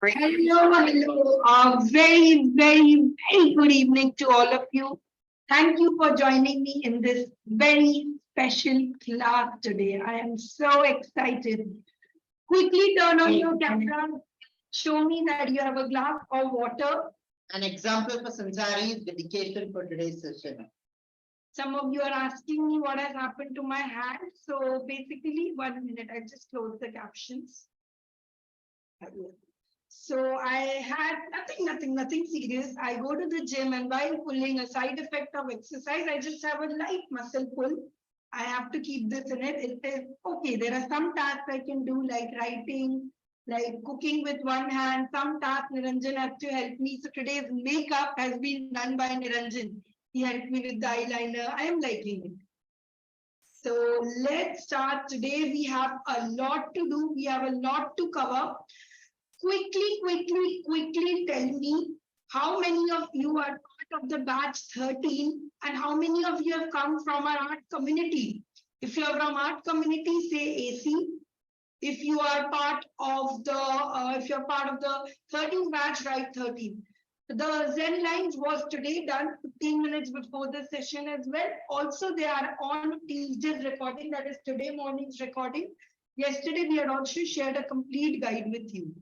Hello. A very good evening to all of you. Thank you for joining me in this very special class today. I am so excited. Quickly turn on your camera. Show me that you have a glass of water. An example for Sansari's dedication for today's session. Some of you are asking me what has happened to my hand. So basically, 1 minute, I just close the captions. So I had nothing serious. I go to the gym, and while pulling, a side effect of exercise, I just have a light muscle pull. I have to keep this in it. It is okay. There are some tasks I can do, like writing, like cooking with one hand. Some tasks Niranjan has to help me. So today's makeup has been done by Niranjan. He helped me with the eyeliner. I am liking it. So let's start. Today we have a lot to do. We have a lot to cover. Quickly tell me how many of you are part of the batch 13 and how many of you have come from our art community. If you are from art community, say AC. If you are part of the 13th batch, write 13. The Zen lines was today done 15 minutes before the session as well. Also, they are on Tuesday's recording, that is today morning's recording. Yesterday, we had also shared a complete guide with you.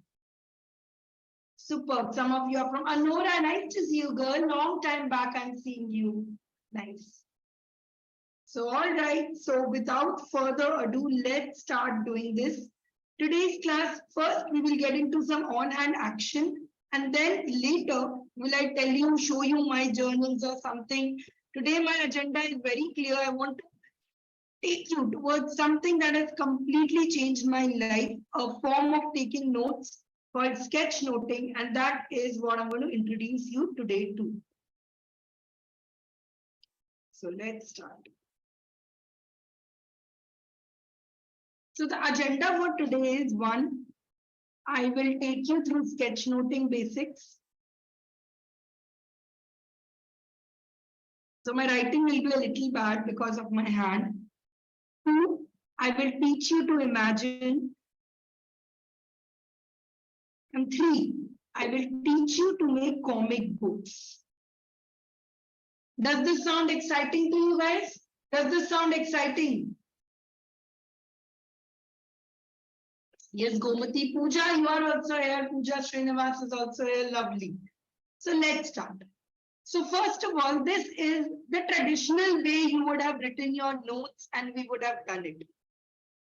Superb. Some of you are from Anora. Nice to see you, girl. Long time back, I'm seeing you. Nice. So, all right. So, without further ado, let's start doing this. Today's class, first, we will get into some on-hand action. And then later, will I tell you, show you my journals or something. Today, my agenda is very clear. I want to take you towards something that has completely changed my life, a form of taking notes called sketchnoting, and that is what I'm going to introduce you today to. So let's start. So the agenda for today is 1. I will take you through sketchnoting basics. So my writing will be a little bad because of my hand. 2. I will teach you to imagine. And 3. I will teach you to make comic books. Does this sound exciting to you guys? Does this sound exciting? Yes, Gomati. Pooja, you are also here. Pooja Srinivas is also here. Lovely. So let's start. So first of all, this is the traditional way you would have written your notes and we would have done it.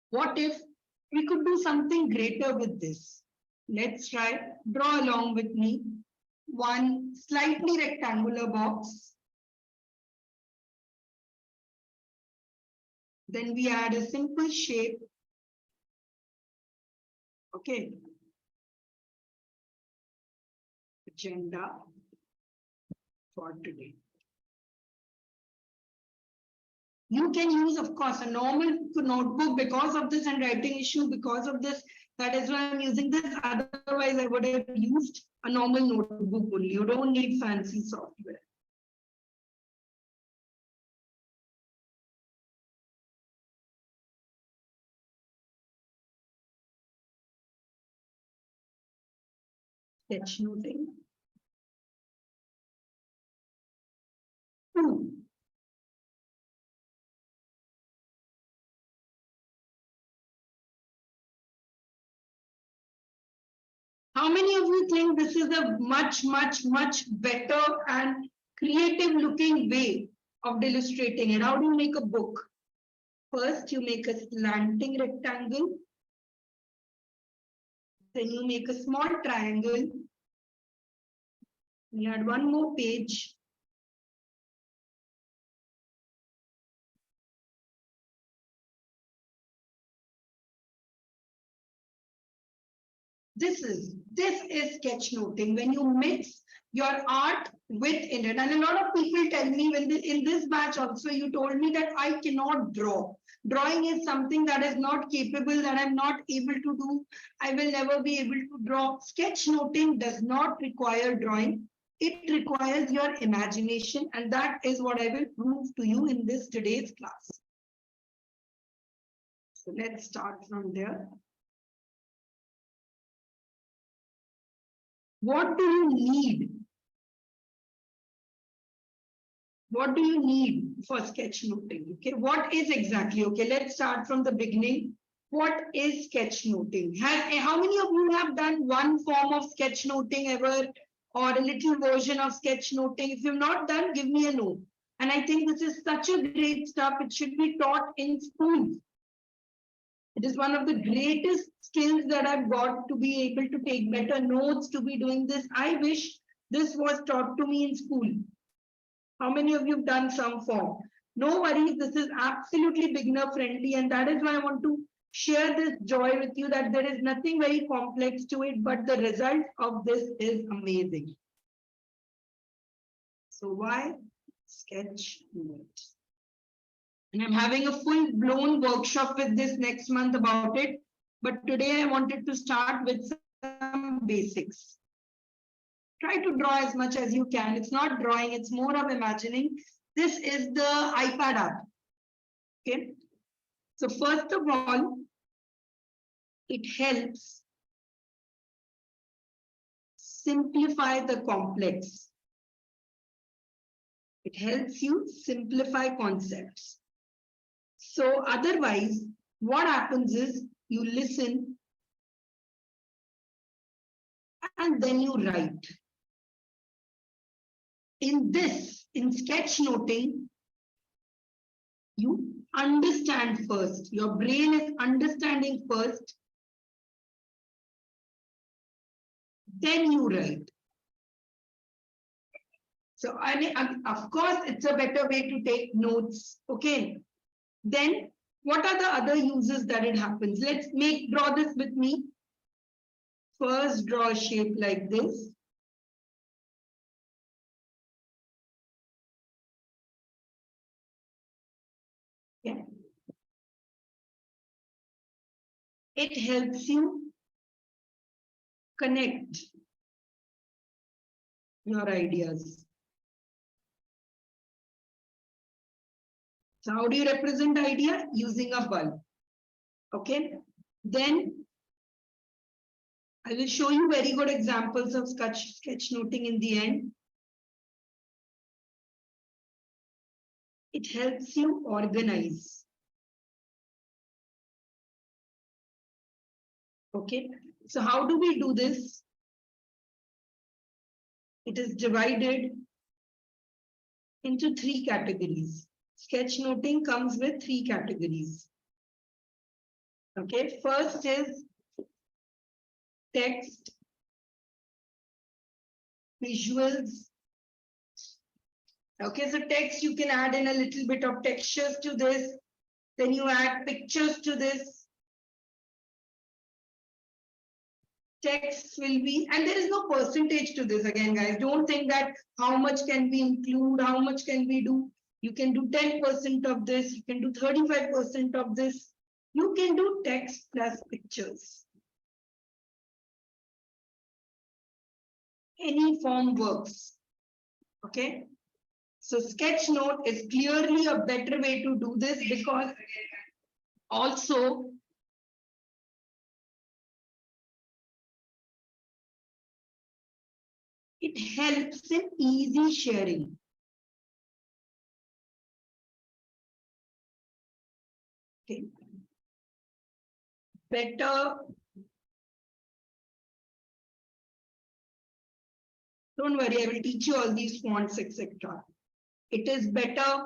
What if we could do something greater with this? Let's try. Draw along with me. One slightly rectangular box. Then we add a simple shape. Okay. Agenda for today. You can use, of course, a normal notebook because of this handwriting issue, because of this. That is why I'm using this. Otherwise, I would have used a normal notebook only. You don't need fancy software. Sketchnoting. 2. How many of you think this is a much better and creative looking way of illustrating it? How do you make a book? First, you make a slanting rectangle. Then you make a small triangle. You add one more page. This is sketchnoting, when you mix your art with it. And a lot of people tell me in this batch also, you told me that I cannot draw. Drawing is something that is not capable, that I'm not able to do. I will never be able to draw. Sketchnoting does not require drawing. It requires your imagination, and that is what I will prove to you in this today's class. So let's start from there. What do you need? What do you need for sketchnoting? Okay, what is exactly? Okay, let's start from the beginning. What is sketchnoting? How many of you have done one form of sketchnoting ever, or a little version of sketchnoting? If you've not done, give me a no. And I think this is such a great stuff. It should be taught in schools. It is one of the greatest skills that I've got, to be able to take better notes, to be doing this. I wish this was taught to me in school. How many of you have done some form? No worries, this is absolutely beginner friendly, and that is why I want to share this joy with you, that there is nothing very complex to it, but the result of this is amazing. So why Sketchnote? And I'm having a full-blown workshop with this next month about it. But today I wanted to start with some basics. Try to draw as much as you can. It's not drawing, it's more of imagining. This is the iPad app. Okay. So first of all, it helps simplify the complex. It helps you simplify concepts. So otherwise, what happens is you listen and then you write. In sketchnoting, you understand first. Your brain is understanding first, then you write. So, of course, it's a better way to take notes. Okay. Then, what are the other uses that it happens? Let's draw this with me. First, draw a shape like this. Yeah. It helps you connect your ideas. So how do you represent idea? Using a bulb. Okay. Then I will show you very good examples of sketchnoting in the end. It helps you organize. Okay. So how do we do this? It is divided into 3 categories. Sketchnoting comes with 3 categories. Okay, first is text, visuals. Okay, so text, you can add in a little bit of textures to this. Then you add pictures to this. Text will be, and there is no percentage to this again, guys. Don't think that how much can we include, how much can we do. You can do 10% of this, you can do 35% of this. You can do text plus pictures. Any form works. Okay. So Sketchnote is clearly a better way to do this, because also it helps in easy sharing. Okay. Better. Don't worry, I will teach you all these fonts, etc. It is better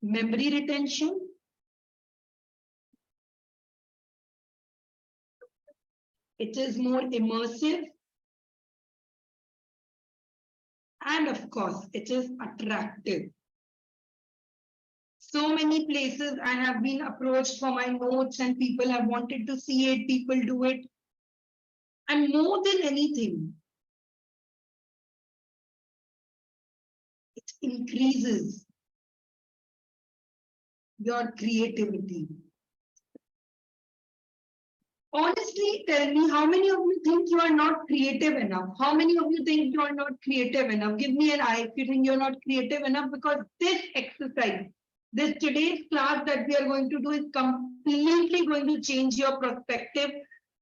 memory retention. It is more immersive. And of course, it is attractive. So many places I have been approached for my notes and people have wanted to see it, people do it. And more than anything, it increases your creativity. Honestly, tell me, how many of you think you are not creative enough? How many of you think you are not creative enough? Give me an eye if you think you're not creative enough, because this exercise, this today's class that we are going to do is completely going to change your perspective.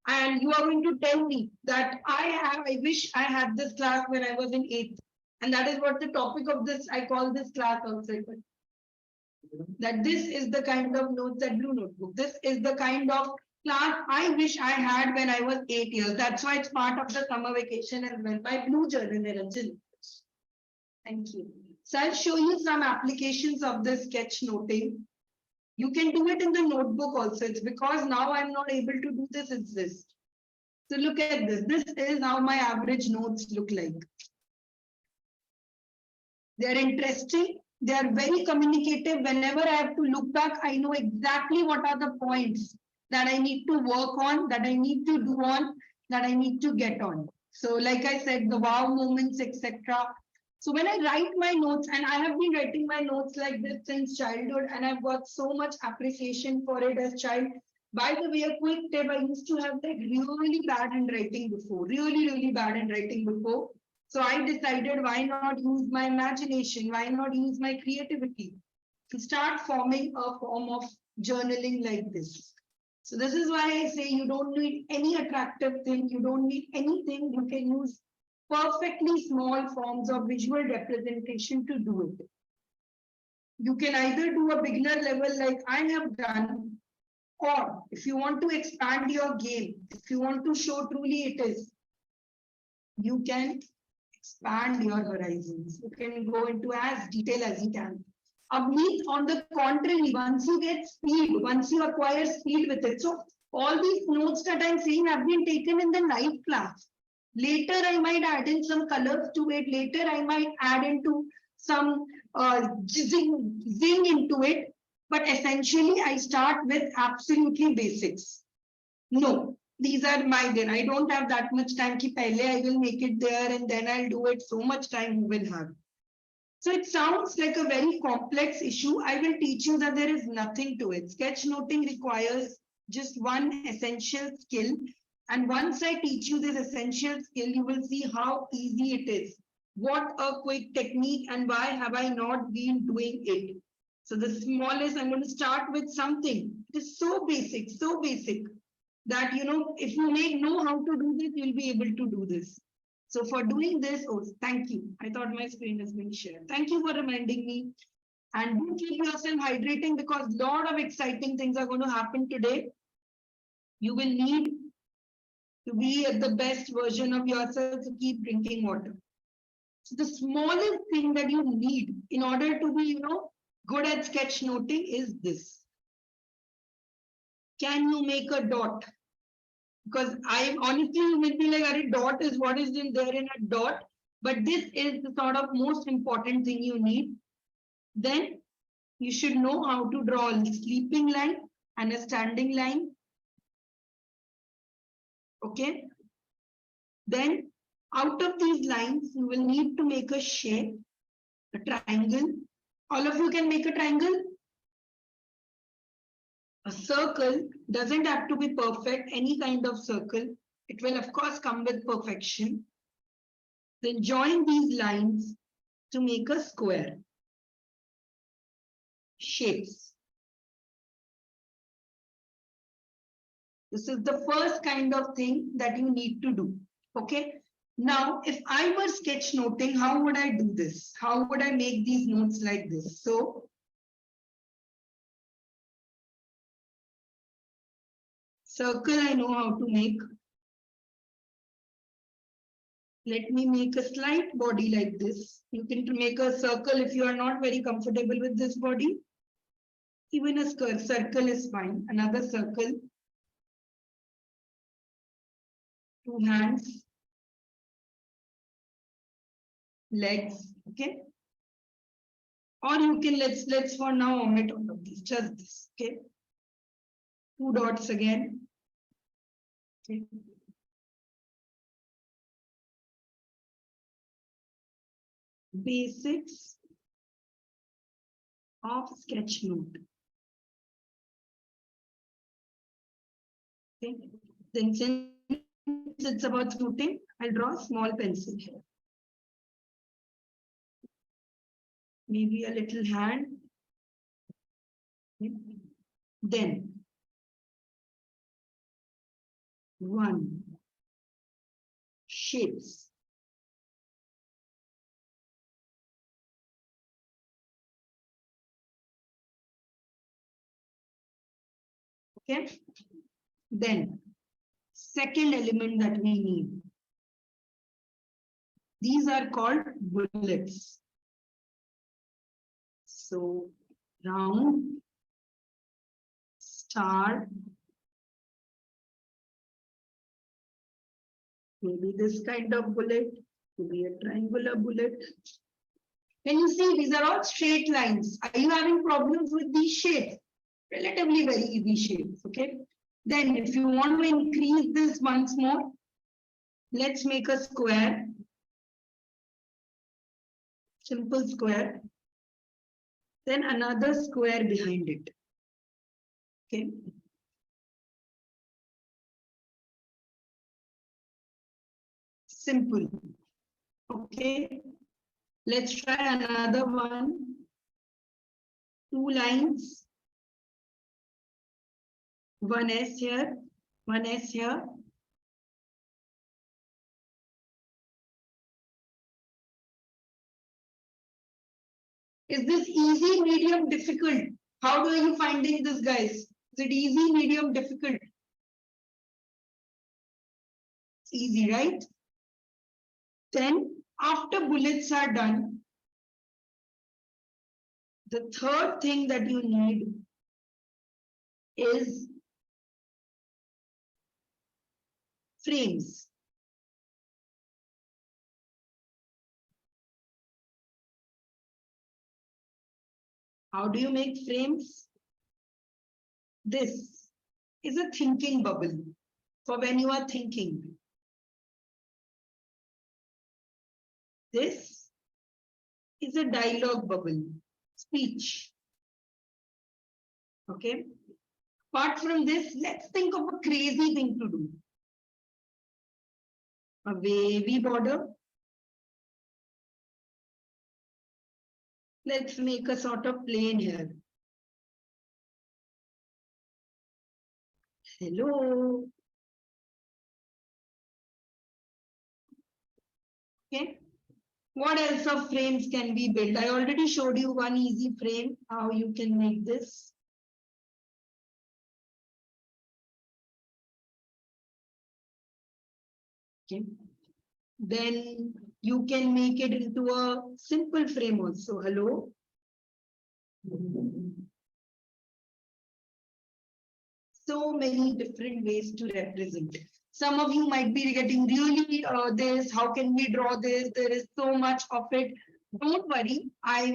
And you are going to tell me that I wish I had this class when I was in 8th. And that is what the topic of this, I call this class also. That this is the kind of notes, that blue notebook. This is the kind of class I wish I had when I was 8 years. That's why it's part of the summer vacation as well. My blue journal, Niranjan. Thank you. So I'll show you some applications of the sketchnoting. You can do it in the notebook also. It's because now I'm not able to do this, it's this. So look at this. This is how my average notes look like. They're interesting. They are very communicative. Whenever I have to look back, I know exactly what are the points that I need to work on, that I need to do on, that I need to get on. So like I said, the wow moments, etc. So when I write my notes, and I have been writing my notes like this since childhood, and I've got so much appreciation for it as child. By the way, a quick tip, I used to have like really bad handwriting before, really bad handwriting before. So I decided, why not use my imagination? Why not use my creativity to start forming a form of journaling like this? So this is why I say you don't need any attractive thing. You don't need anything. You can use perfectly small forms of visual representation to do it. You can either do a beginner level like I have done, or if you want to expand your game, if you want to show truly it is, you can expand your horizons. You can go into as detail as you can. Abneet, on the contrary, once you get speed, once you acquire speed with it. So all these notes that I'm saying have been taken in the night class. Later, I might add in some colors to it. Later, I might add into some zing into it. But essentially, I start with absolutely basics. No, these are my then. I don't have that much time. Ki pehle I will make it there and then I'll do it. So much time you will have. So it sounds like a very complex issue. I will teach you that there is nothing to it. Sketchnoting requires just one essential skill. And once I teach you this essential skill, you will see how easy it is. What a quick technique, and why have I not been doing it? So the smallest, I'm going to start with something. It is so basic that if you know how to do this, you'll be able to do this. So for doing this, oh, thank you. I thought my screen has been shared. Thank you for reminding me. And do keep yourself hydrating, because a lot of exciting things are going to happen today. You will need to be at the best version of yourself, to keep drinking water. So the smallest thing that you need in order to be, good at sketchnoting is this. Can you make a dot? Because I honestly, you may be like, a dot is what is in there in a dot, but this is the sort of most important thing you need. Then you should know how to draw a sleeping line and a standing line. Okay. Then out of these lines, you will need to make a shape, a triangle. All of you can make a triangle. A circle doesn't have to be perfect, any kind of circle. It will, of course, come with perfection. Then join these lines to make a square. Shapes. This is the first kind of thing that you need to do. Okay. Now, if I were sketchnoting, how would I do this? How would I make these notes like this? So, circle I know how to make. Let me make a slight body like this. You can make a circle if you are not very comfortable with this body. Even a circle is fine. Another circle. Two hands. Legs. Okay. Or you can let's for now omit all of these. Just this. Okay. Two dots again. Okay. Basics of sketchnote. Okay. Then since it's about sketchnoting, I'll draw a small pencil here. Maybe a little hand. Okay. Then 1. Shapes. Okay. Then, second element that we need. These are called bullets. So, round, star, maybe this kind of bullet, maybe a triangular bullet. Can you see these are all straight lines? Are you having problems with these shapes? Relatively very easy shapes, okay? Then if you want to increase this once more, let's make a square. Simple square. Then another square behind it. Okay. Simple. Okay. Let's try another one. 2 lines. 1 S here, 1 S here. Is this easy, medium, difficult? How are you finding this, guys? Is it easy, medium, difficult? It's easy, right? Then, after bullets are done, the third thing that you need is frames. How do you make frames? This is a thinking bubble for when you are thinking. This is a dialogue bubble, speech. Okay. Apart from this, let's think of a crazy thing to do. A wavy border. Let's make a sort of plane here. Hello. Okay. What else of frames can be built? I already showed you one easy frame, how you can make this. Okay. Then you can make it into a simple frame also. Hello. So many different ways to represent. Some of you might be getting really this, how can we draw this? There is so much of it. Don't worry, I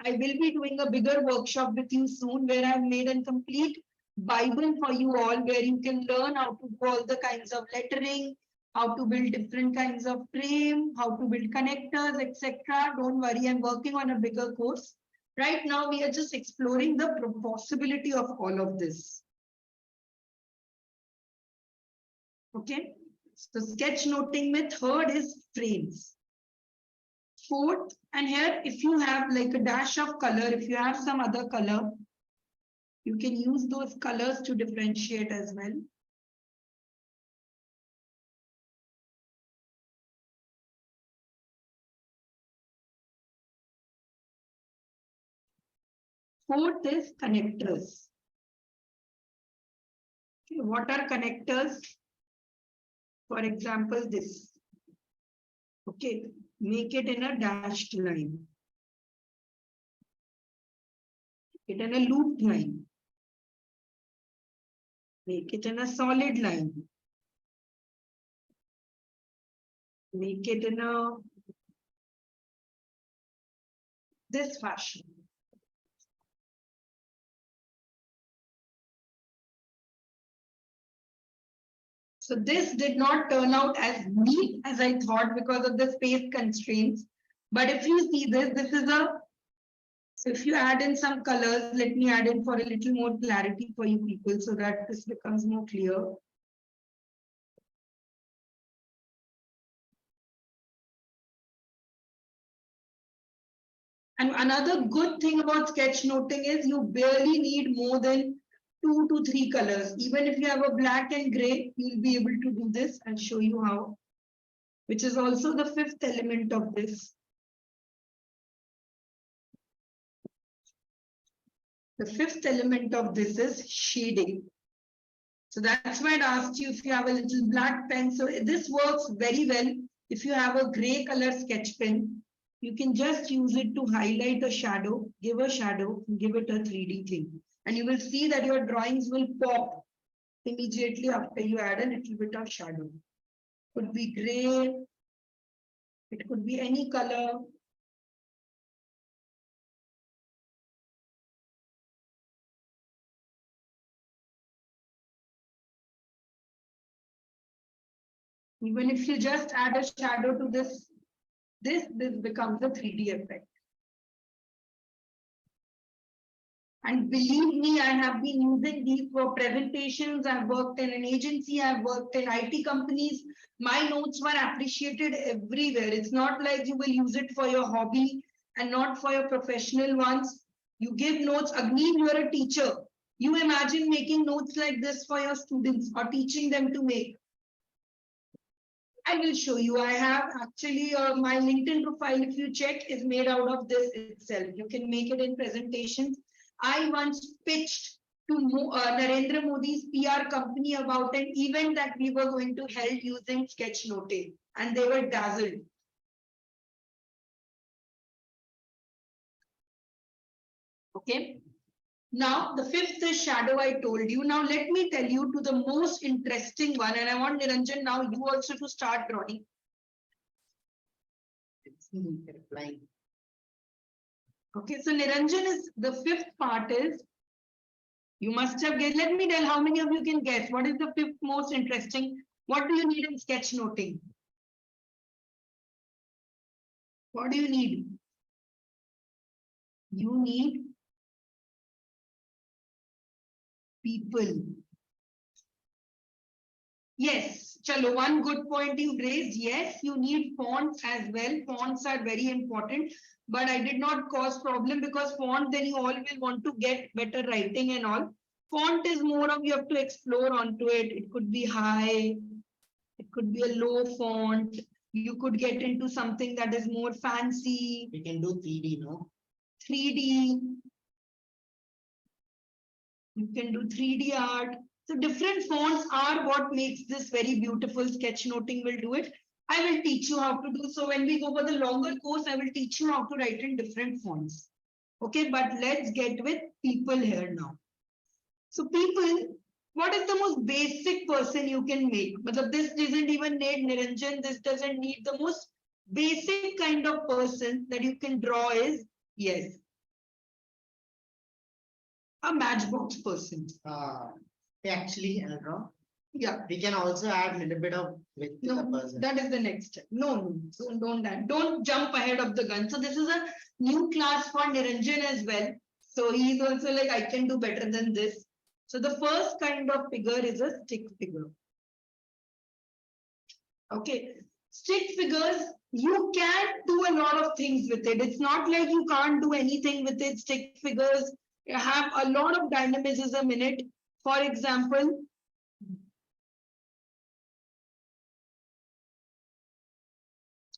will be doing a bigger workshop with you soon where I've made a complete Bible for you all where you can learn how to do all the kinds of lettering, how to build different kinds of frame, how to build connectors, etc. Don't worry, I'm working on a bigger course. Right now, we are just exploring the possibility of all of this. Okay, so sketchnoting with third is frames. Fourth, and here if you have like a dash of color, if you have some other color, you can use those colors to differentiate as well. Fourth is connectors. Okay, what are connectors? For example, this. Okay, make it in a dashed line. Make it in a looped line. Make it in a solid line. Make it in a this fashion. So this did not turn out as neat as I thought because of the space constraints. But if you see this, this is a, so if you add in some colors, let me add in for a little more clarity for you people so that this becomes more clear. And another good thing about sketchnoting is you barely need more than 2 to 3 colors. Even if you have a black and gray, you'll be able to do this. I'll show you how, which is also the fifth element of this. The fifth element of this is shading. So that's why I asked you if you have a little black pen. So this works very well. If you have a gray color sketch pen, you can just use it to highlight a shadow, give a shadow, give it a 3D thing. And you will see that your drawings will pop immediately after you add a little bit of shadow. Could be gray, it could be any color. Even if you just add a shadow to this becomes a 3D effect. And believe me, I have been using these for presentations. I've worked in an agency, I've worked in IT companies. My notes were appreciated everywhere. It's not like you will use it for your hobby and not for your professional ones. You give notes. Agni, you're a teacher. You imagine making notes like this for your students or teaching them to make. I will show you. I have actually my LinkedIn profile, if you check, is made out of this itself. You can make it in presentations. I once pitched to Narendra Modi's PR company about an event that we were going to held using Sketchnoting, and they were dazzled. Okay. Now, the fifth is shadow, I told you. Now, let me tell you to the most interesting one, and I want Niranjan now you also to start drawing. Okay, so Niranjan is the fifth part is, you must have guessed. Let me tell how many of you can guess. What is the fifth most interesting? What do you need in sketchnoting? What do you need? You need people. Yes, chalo, one good point you raised. Yes, you need fonts as well. Fonts are very important, but I did not cause problem because font, then you all will want to get better writing and all. Font is more of you have to explore onto it. It could be high, it could be a low font. You could get into something that is more fancy. We can do 3D, no? 3D. You can do 3D art. So different fonts are what makes this very beautiful. Sketchnoting will do it. I will teach you how to do. So when we go for the longer course, I will teach you how to write in different fonts. Okay, but let's get with people here now. So people, what is the most basic person you can make? But this doesn't even need Niranjan. This doesn't need the most basic kind of person that you can draw is, yes, a matchbox person. Actually, Elra, Yeah. we can also add a little bit of width to the No, person. that is the next step. No, don't jump ahead of the gun. So this is a new class for Niranjan as well. So he's also like, I can do better than this. So the first kind of figure is a stick figure. Okay, stick figures, you can do a lot of things with it. It's not like you can't do anything with it. Stick figures have a lot of dynamism in it. For example,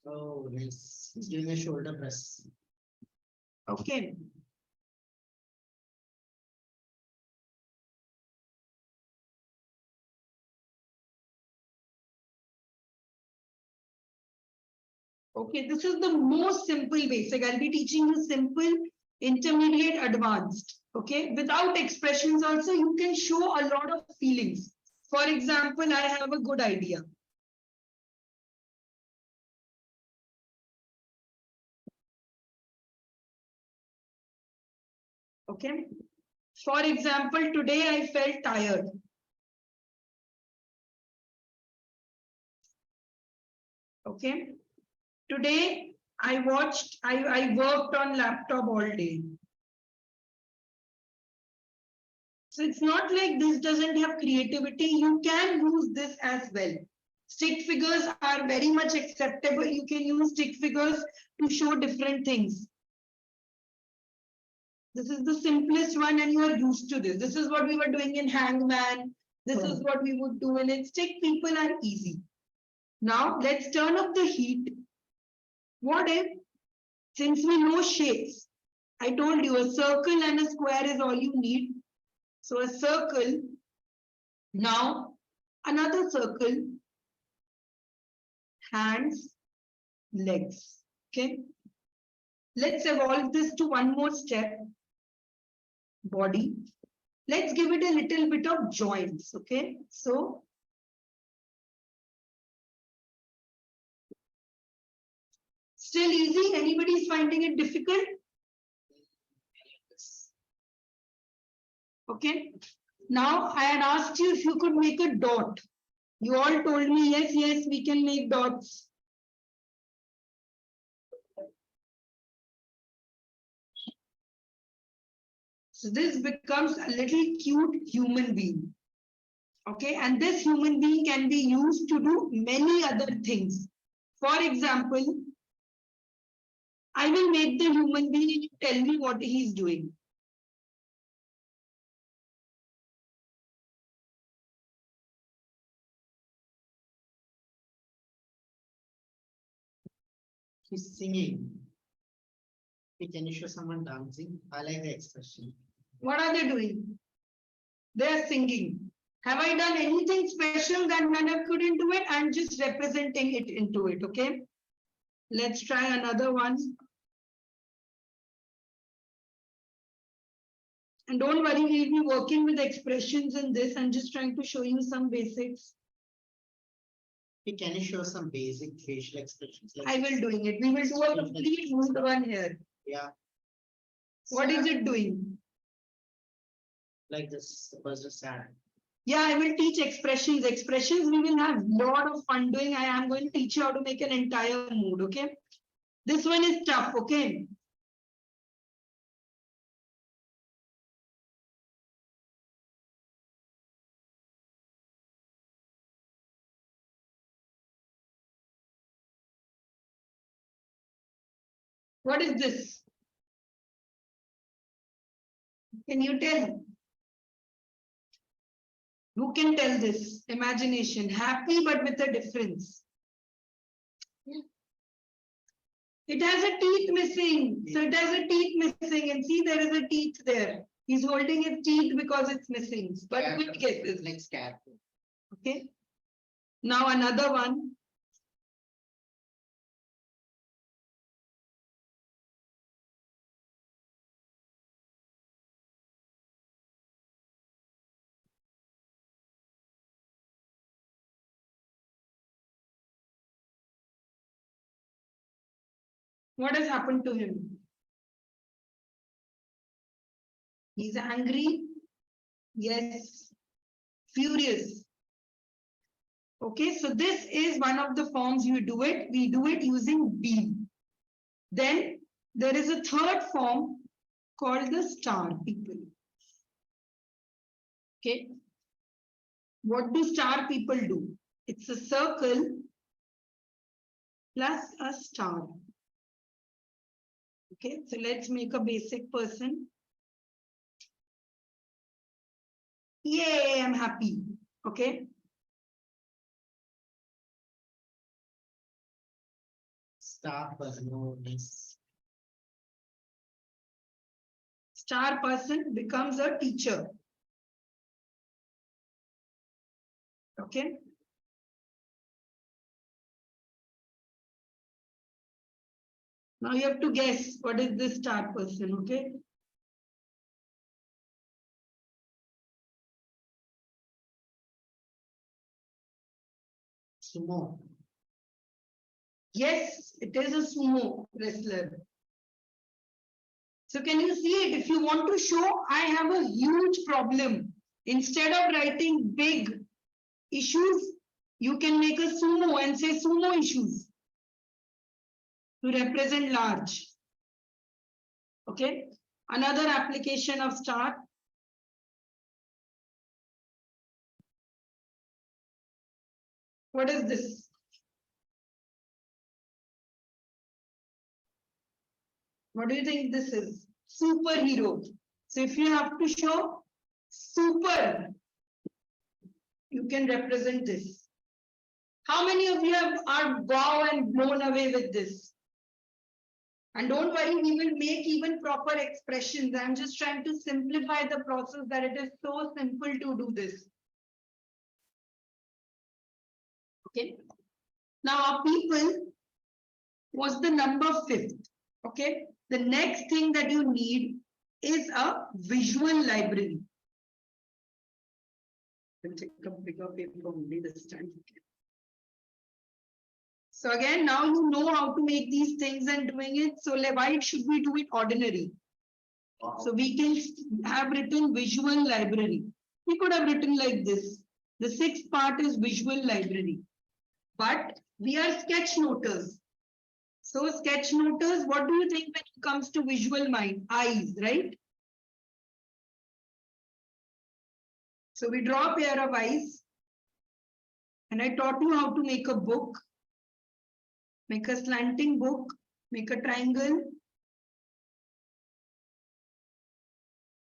Oh, yes. He's giving a shoulder press. okay. Okay, this is the most simple basic. I'll be teaching you simple, intermediate, advanced. Okay, without expressions also, you can show a lot of feelings. For example, I have a good idea. Okay, for example, today I felt tired. Okay, today I worked on laptop all day. So it's not like this doesn't have creativity. You can use this as well. Stick figures are very much acceptable. You can use stick figures to show different things. This is the simplest one and you are used to this. This is what we were doing in Hangman. This is what we would do in it. Stick people are easy. Now let's turn up the heat. What if, since we know shapes, I told you a circle and a square is all you need. So a circle, now another circle, hands, legs. Okay. Let's evolve this to one more step. Body. Let's give it a little bit of joints. Okay. So still easy? Anybody is finding it difficult? Okay. Now I had asked you if you could make a dot. You all told me yes, yes, we can make dots. So this becomes a little cute human being. Okay, and this human being can be used to do many other things. For example, I will make the human being and you tell me what he's doing. He's singing. Can you show someone dancing? I like the expression. What are they doing? They are singing. Have I done anything special that Nana couldn't do it? I'm just representing it into it, okay? Let's try another one. And don't worry, we'll be working with expressions in this. I'm just trying to show you some basics. Can you show some basic facial expressions? I will doing it. We will do a complete mood one here. Yeah. What is it doing? Like this, the person sad. Yeah, I will teach expressions. Expressions we will have lot of fun doing. I am going to teach you how to make an entire mood, okay? This one is tough, okay? What is this? Can you tell? Who can tell this? Imagination. Happy but with a difference. It has a teeth missing. So it has a teeth missing. And see, there is a teeth there. He's holding his teeth because it's missing. But quick guesses. Next cat. Okay. Now another one. What has happened to him? He's angry. Yes. Furious. Okay, so this is one of the forms you do it. We do it using be. Then there is a third form called the star people. Okay. What do star people do? It's a circle plus a star. Okay, so let's make a basic person. Yay, I'm happy. Okay. Star person. Star person becomes a teacher. Okay. Now you have to guess what is this star person, okay? Sumo. Yes, it is a sumo wrestler. So can you see it? If you want to show, I have a huge problem. Instead of writing big issues, you can make a sumo and say sumo issues to represent large. Okay. Another application of star. What is this? What do you think this is? superhero. So if you have to show super, you can represent this. How many of you are wow and blown away with this? And don't worry, we will make even proper expressions. I'm just trying to simplify the process that it is so simple to do this. Okay. Now our people was the number 5th. Okay. The next thing that you need is a visual library. I'll take a bigger paper only this time. So again, now you know how to make these things and doing it. So why should we do it ordinary? Wow. So we can have written visual library. We could have written like this. The 6th part is visual library. But we are sketchnoters. So sketchnoters, what do you think when it comes to visual mind? Eyes, right? So we draw a pair of eyes. And I taught you how to make a book. Make a slanting book. Make a triangle.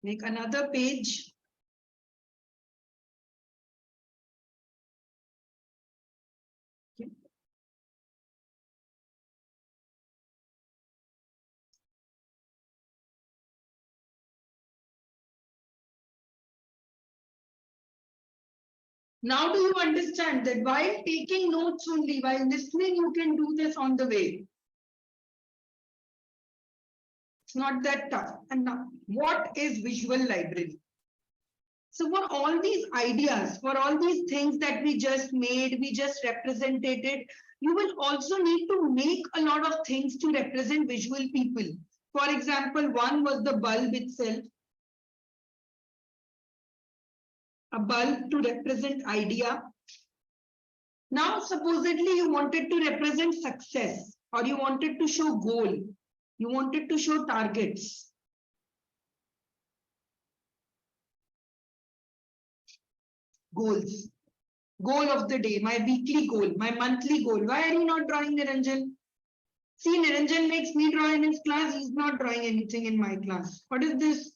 Make another page. Okay. Now do you understand that while taking notes only, while listening, you can do this on the way? It's not that tough. And now, what is visual library? So for all these ideas, for all these things that we just made, we just represented it, you will also need to make a lot of things to represent visual people. For example, one was the bulb itself. A bulb to represent idea. Now, supposedly you wanted to represent success or you wanted to show goal. You wanted to show targets. Goals. Goal of the day, my weekly goal, my monthly goal. Why are you not drawing, Niranjan? See, Niranjan makes me draw in his class. He's not drawing anything in my class. What is this?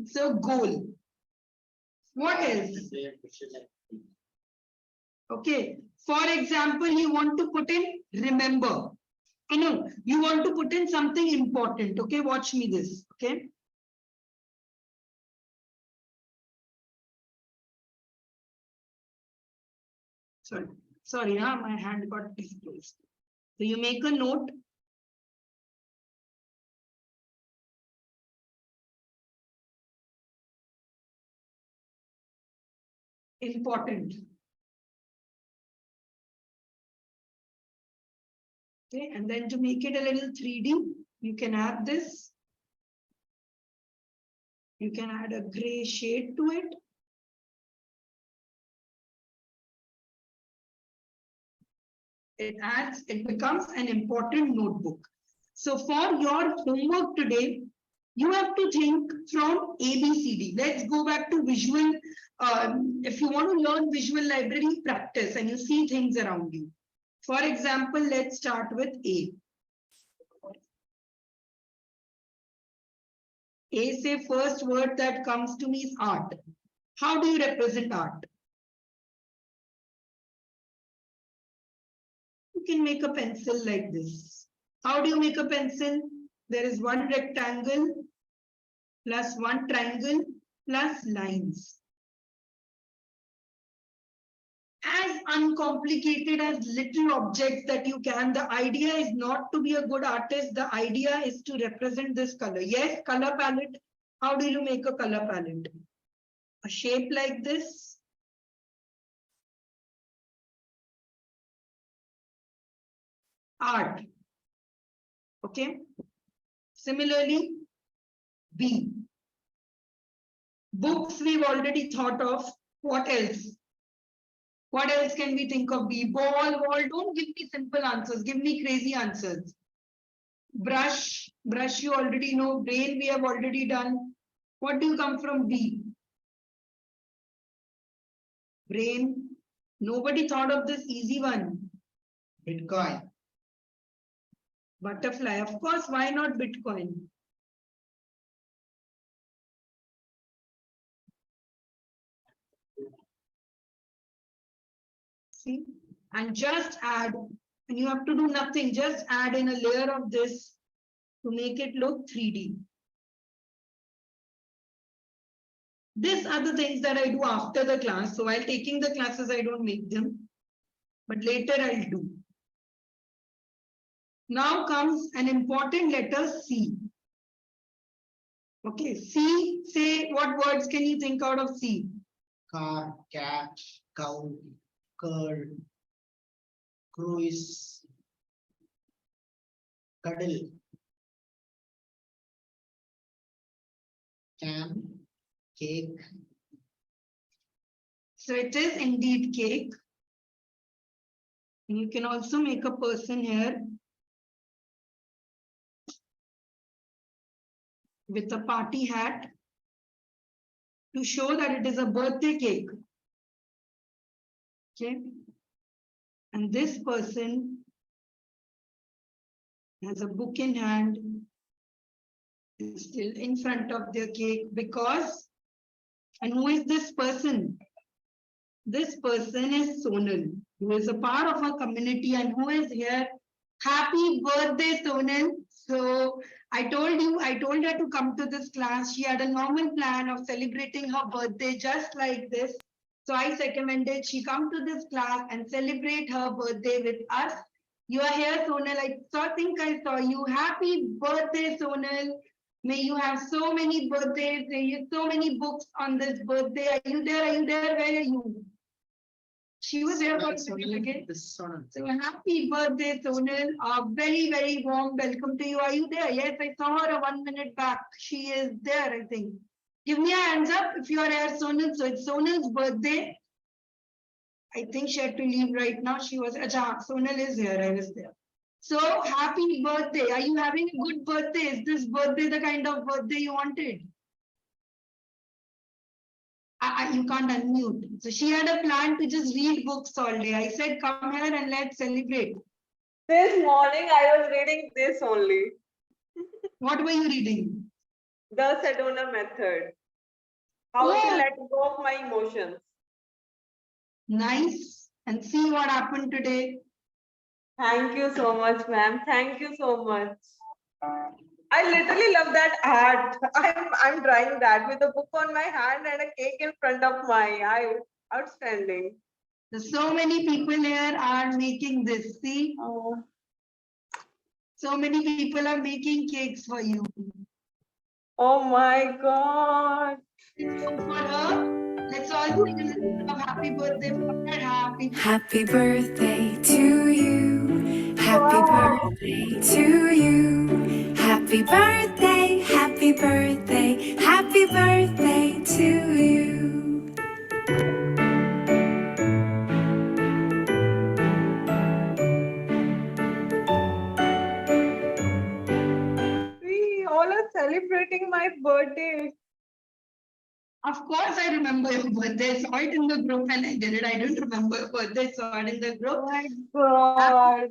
So goal. What else? Okay. For example, you want to put in remember. No, you want to put in something important. Okay, watch me this. Okay. Sorry, my hand got displaced. So you make a note. Important. Okay, and then to make it a little 3D, you can add this. You can add a gray shade to it. It becomes an important notebook. So for your homework today, you have to think from ABCD. Let's go back to visual. If you want to learn visual library, practice and you see things around you. For example, let's start with A. A, say first word that comes to me is art. How do you represent art? You can make a pencil like this. How do you make a pencil? There is one rectangle plus one triangle plus lines. As uncomplicated as little objects that you can. The idea is not to be a good artist. The idea is to represent this color. Yes, color palette. How do you make a color palette? A shape like this. Art. Okay. Similarly, B. Books we've already thought of. What else? What else can we think of? B. Ball, wall. Don't give me simple answers. Give me crazy answers. Brush. Brush you already know. Brain we have already done. What do you come from B? Brain. Nobody thought of this easy one. Bitcoin. Butterfly, of course, why not Bitcoin? See, and just add, and you have to do nothing, just add in a layer of this to make it look 3D. These are the things that I do after the class. So while taking the classes, I don't make them, but later I'll do. Now comes an important letter C. Okay, C, say what words can you think out of C? Car, cat, cow, curd, cruise, cuddle, can, cake. So it is indeed cake. And you can also make a person here with a party hat to show that it is a birthday cake. Okay. And this person has a book in hand, is still in front of their cake because, and who is this person? This person is Sonal, who is a part of our community and who is here. Happy birthday, Sonal. So I told her to come to this class. She had a normal plan of celebrating her birthday just like this. So I recommended she come to this class and celebrate her birthday with us. You are here, Sonal. Think I saw you. Happy birthday, Sonal. May you have so many birthdays. May you so many books on this birthday. Are you there? Are you there? Where are you? She was here for the So happy birthday, Sonal. A very, very warm welcome to you. Are you there? Yes, I saw her 1 minute back. She is there, I think. Give me a hands up if you are here, Sonal. So it's Sonal's birthday. I think she had to leave right now. She was, Acha, Sonal is here. I was there. So happy birthday. Are you having a good birthday? Is this birthday the kind of birthday you wanted? You can't unmute. So she had a plan to just read books all day. I said, come here and let's celebrate. This morning I was reading this only. What were you reading? The Sedona method. How to let go of my emotions. Nice. And see what happened today. Thank you so much, ma'am. Thank you so much. I literally love that art. I'm drawing that with a book on my hand and a cake in front of my eye. Outstanding. So many people here are making this. See? Oh. So many people are making cakes for you. Oh my God. For her, let's all sing a happy birthday for her. Happy birthday to you. Happy birthday to you. Happy birthday, happy birthday, happy birthday to you. We all are celebrating my birthday. Of course, I remember your birthday. I saw it in the group and I did it. I don't remember your birthday. Saw it in the group. Oh my God.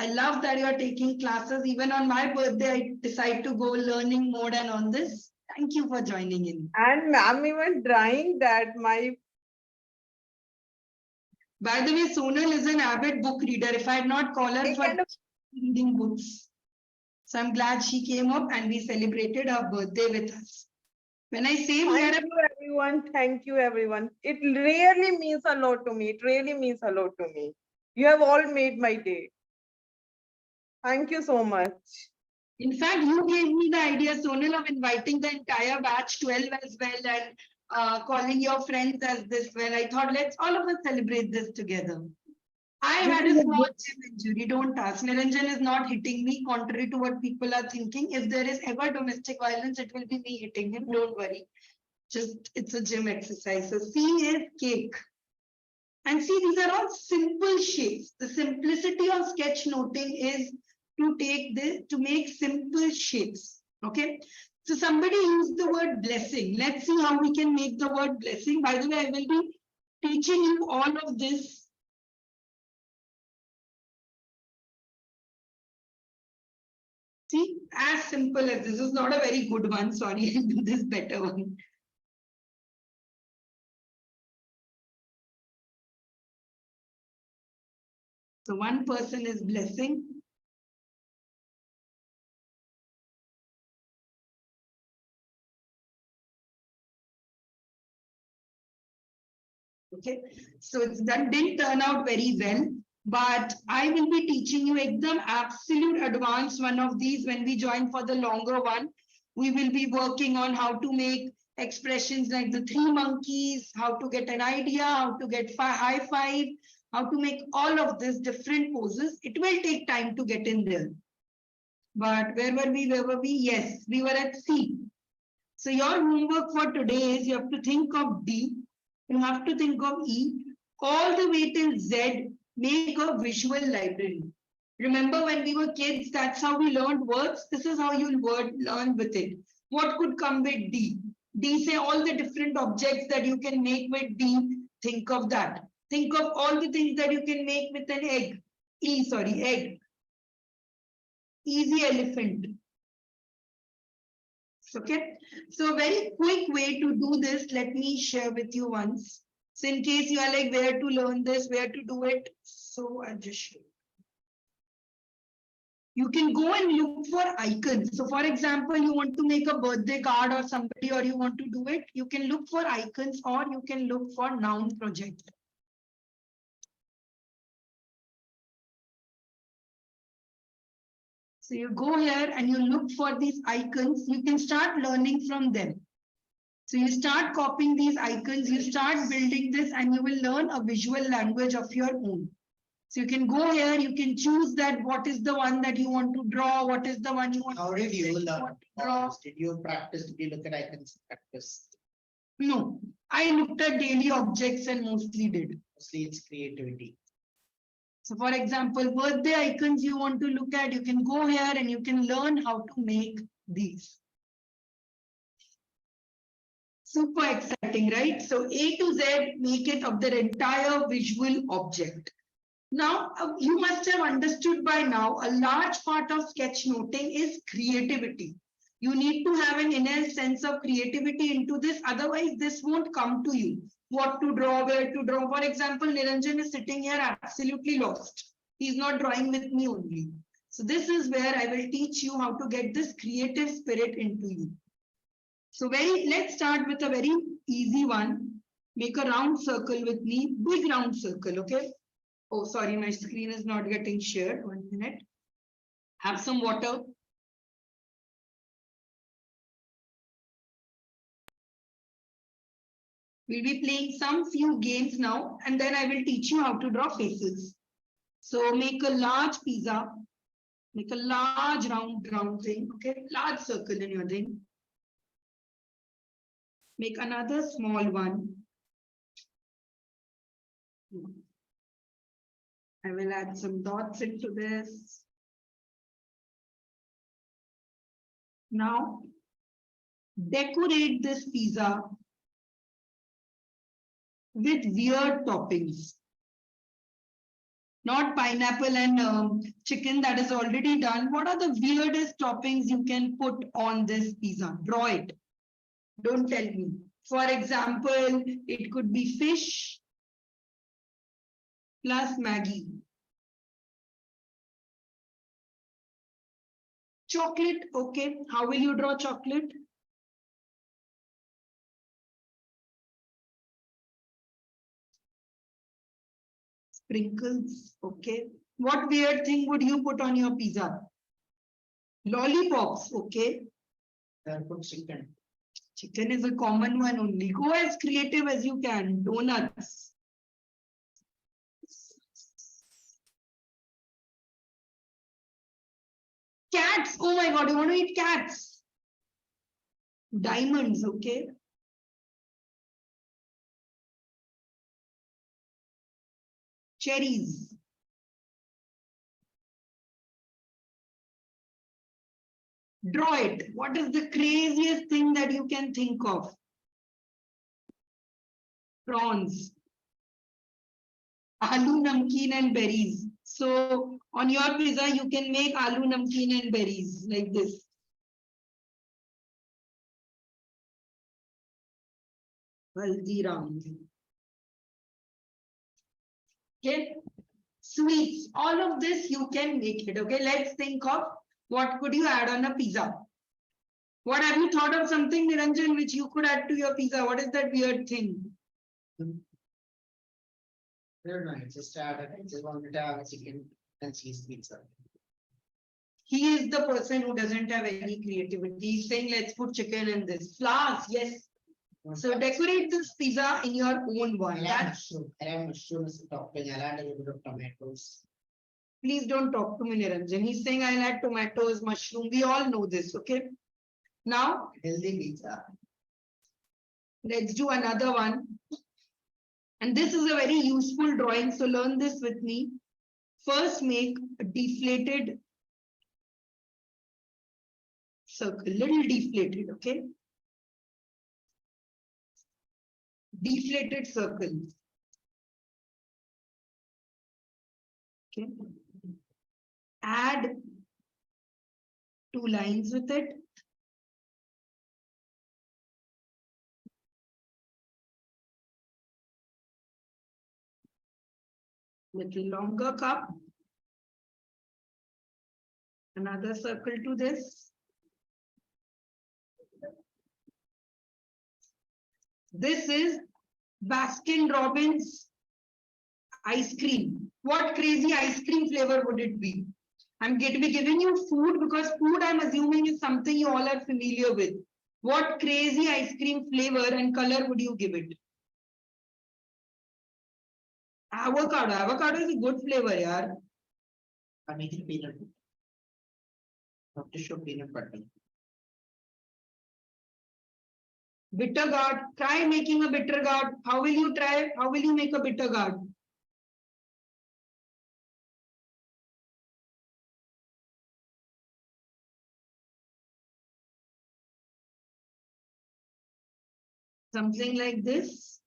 I love that you are taking classes. Even on my birthday, I decide to go learning mode and on this. Thank you for joining in. And ma'am even drawing that my. By the way, Sonal is an avid book reader. If I had not called her for reading books. So I'm glad she came up and we celebrated her birthday with us. When I say Thank you everyone. Thank you everyone. It really means a lot to me. It really means a lot to me. You have all made my day. Thank you so much. In fact, you gave me the idea, Sonal, of inviting the entire batch 12 as well and calling your friends as this well. I thought let's all of us celebrate this together. I had a small gym injury. Don't ask. Niranjan is not hitting me, contrary to what people are thinking. If there is ever domestic violence, it will be me hitting him. Don't worry. Just it's a gym exercise. So C is cake. And see, these are all simple shapes. The simplicity of sketchnoting is to take this to make simple shapes. Okay. So somebody used the word blessing. Let's see how we can make the word blessing. By the way, I will be teaching you all of this See, as simple as this is not a very good one. Sorry, I'll do this better one. So one person is blessing. Okay, so that didn't turn out very well, but I will be teaching you exam absolute advanced one of these when we join for the longer one. We will be working on how to make expressions like the three monkeys, how to get an idea, how to get high five, how to make all of this different poses. It will take time to get in there. But where were we? Where were we? Yes, we were at C. So your homework for today is you have to think of D, you have to think of E, all the way till Z, make a visual library. Remember when we were kids, that's how we learned words. This is how you'll learn with it. What could come with D? D, say all the different objects that you can make with D. Think of that. Think of all the things that you can make with an egg. E, sorry, egg. Easy elephant. Okay, so a very quick way to do this, let me share with you once. So in case you are like where to learn this, where to do it, so I'll just show you. You can go and look for icons. So for example, you want to make a birthday card or somebody, or you want to do it, you can look for icons or you can look for noun project. So you go here and you look for these icons, you can start learning from them. So you start copying these icons, you start building this and you will learn a visual language of your own. So you can go here, you can choose that what is the one that you want to draw, what is the one you want How did you learn? draw. Did you practice? Did you look at icons practice? No, I looked at daily objects and mostly did. Mostly it's creativity. So for example, birthday icons you want to look at, you can go here and you can learn how to make these. Super exciting, right? So A to Z, make it of their entire visual object. Now, you must have understood by now, a large part of sketchnoting is creativity. You need to have an inner sense of creativity into this, otherwise this won't come to you. What to draw, where to draw. For example, Niranjan is sitting here absolutely lost. He's not drawing with me only. So this is where I will teach you how to get this creative spirit into you. So let's start with a very easy one. Make a round circle with me, big round circle, okay? Oh, sorry, my screen is not getting shared. 1 minute. Have some water. We'll be playing some few games now, and then I will teach you how to draw faces. So make a large pizza, make a large round thing, okay? Large circle in your thing. Make another small one. I will add some dots into this. Now, decorate this pizza with weird toppings. Not pineapple and chicken, that is already done. What are the weirdest toppings you can put on this pizza? Draw it. Don't tell me. For example, it could be fish plus Maggie. Chocolate, okay. How will you draw chocolate? Sprinkles, okay. What weird thing would you put on your pizza? Lollipops, okay. Put chicken. Chicken is a common one only. Go as creative as you can. Donuts. Cats. Oh my God, you want to eat cats? Diamonds, okay. Cherries. Draw it. What is the craziest thing that you can think of? Prawns. Aloo, namkeen and berries. So on your pizza, you can make aloo namkeen and berries like this. Haldiram. Okay. Sweets, all of this you can make it. Okay, let's think of what could you add on a pizza. What have you thought of something, Niranjan, which you could add to your pizza? What is that weird thing? I don't know, I just wanted to have a chicken and cheese pizza. He is the person who doesn't have any creativity. He's saying, let's put chicken in this. Flowers, yes. So decorate this pizza in your own one. That's, I have mushroom as a topping. I'll add a little bit of tomatoes. please don't talk to me, Niranjan. He's saying I'll add tomatoes, mushroom. We all know this, okay? Now, Healthy pizza. let's do another one. And this is a very useful drawing, so learn this with me. First, make a deflated circle, little deflated, okay? Deflated circle. Okay. Add 2 lines with it. Little longer cup. Another circle to this. This is Baskin-Robbins ice cream. What crazy ice cream flavor would it be? I'm going to be giving you food because food, I'm assuming, is something you all are familiar with. What crazy ice cream flavor and color would you give it? Avocado. Avocado is a good flavor, yaar. I'm making peanut butter. Not to show peanut butter. Bitter gourd. Try making a bitter gourd. How will you try? How will you make a bitter gourd? Something like this.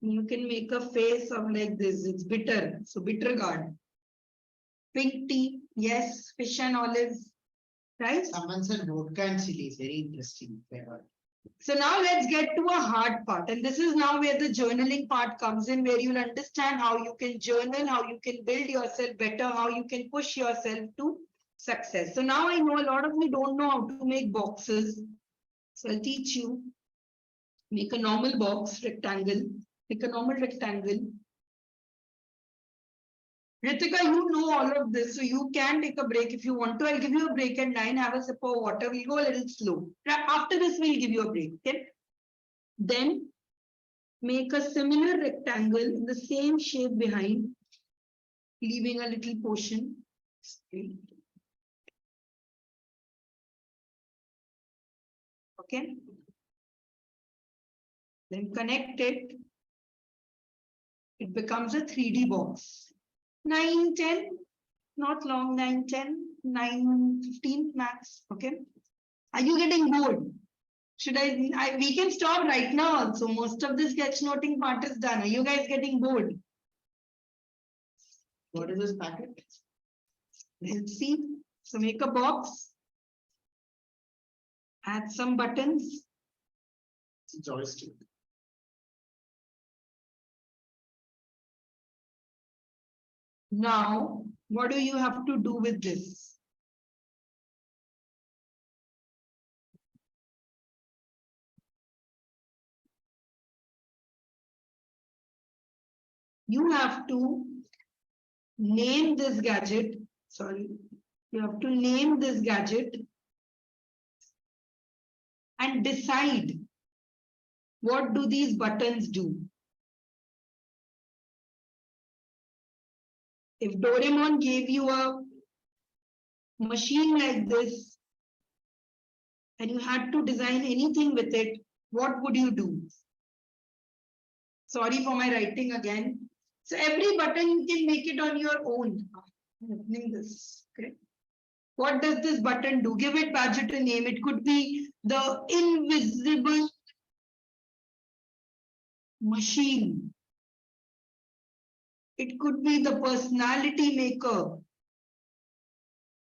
You can make a face of like this. It's bitter. So bitter gourd. Pink tea. Yes. Fish and olives. Right? Someone said vodka and chili is very interesting flavor. So now let's get to a hard part. And this is now where the journaling part comes in, where you'll understand how you can journal, how you can build yourself better, how you can push yourself to success. So now I know a lot of you don't know how to make boxes. So I'll teach you. Make a normal box, rectangle. Make a normal rectangle. Ritika, you know all of this, so you can take a break if you want to. I'll give you a break at 9, have a sip of water. We'll go a little slow. After this, we'll give you a break, okay? Then make a similar rectangle in the same shape behind, leaving a little portion. Okay? Then connect it. It becomes a 3D box. 9, 10, not long, 9, 10, 9, 15 max. Okay. Are you getting bored? Should we can stop right now also. Most of the sketchnoting part is done. Are you guys getting bored? What is this packet? Let's see. So make a box. Add some buttons. It's a joystick. Now, what do you have to do with this? You have to name this gadget. Sorry, you have to name this gadget and decide what do these buttons do. If Doraemon gave you a machine like this and you had to design anything with it, what would you do? Sorry for my writing again. So every button you can make it on your own. I'm opening this. Okay. What does this button do? Give it budget a name. It could be the invisible machine. It could be the personality maker,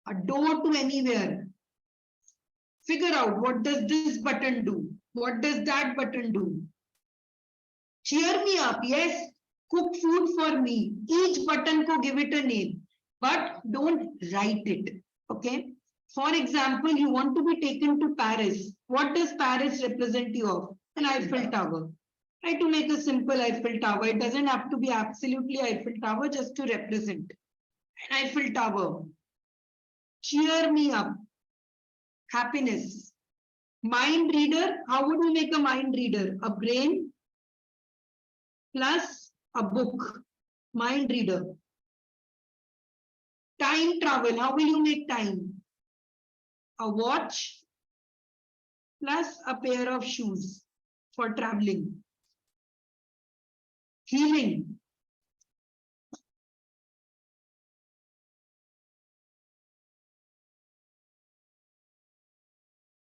a door to anywhere. Figure out, what does this button do? What does that button do? Cheer me up, yes. Cook food for me. Each button ko give it a name, but don't write it. Okay. For example, you want to be taken to Paris. What does Paris represent you of? An Eiffel Tower. Try to make a simple Eiffel Tower. It doesn't have to be absolutely Eiffel Tower, just to represent an Eiffel Tower. Cheer me up. Happiness. Mind reader. How would we make a mind reader? A brain plus a book. Mind reader. Time travel. How will you make time? A watch plus a pair of shoes for traveling. Healing.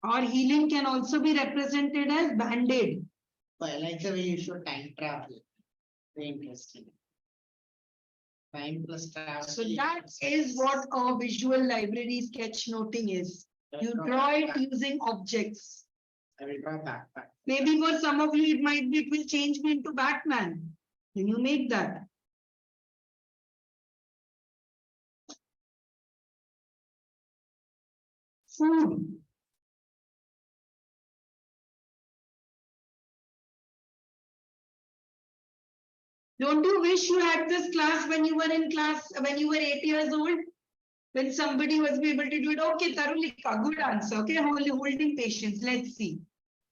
Or healing can also be represented as band-aid. I like the way you show time travel. Very interesting. Time plus travel. So that is what a visual library sketchnoting is. You draw it using objects. I will draw backpack. Maybe for some of you, it will change me into Batman. Can you make that? Food. Don't you wish you had this class when you were in class, when you were 8 years old? When somebody was able to do it? Okay, Tarulika, good answer. Okay, holding patience. Let's see.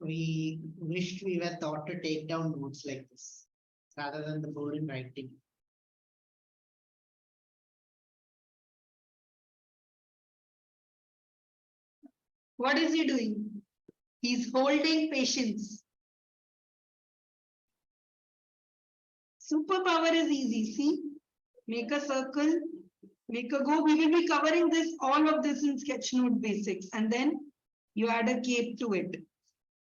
We wished we were taught to take down notes like this, rather than the boring writing. What is he doing? He's holding patience. Superpower is easy. See, make a circle, make a go. We will be covering this, all of this in Sketchnote basics, and then you add a cape to it.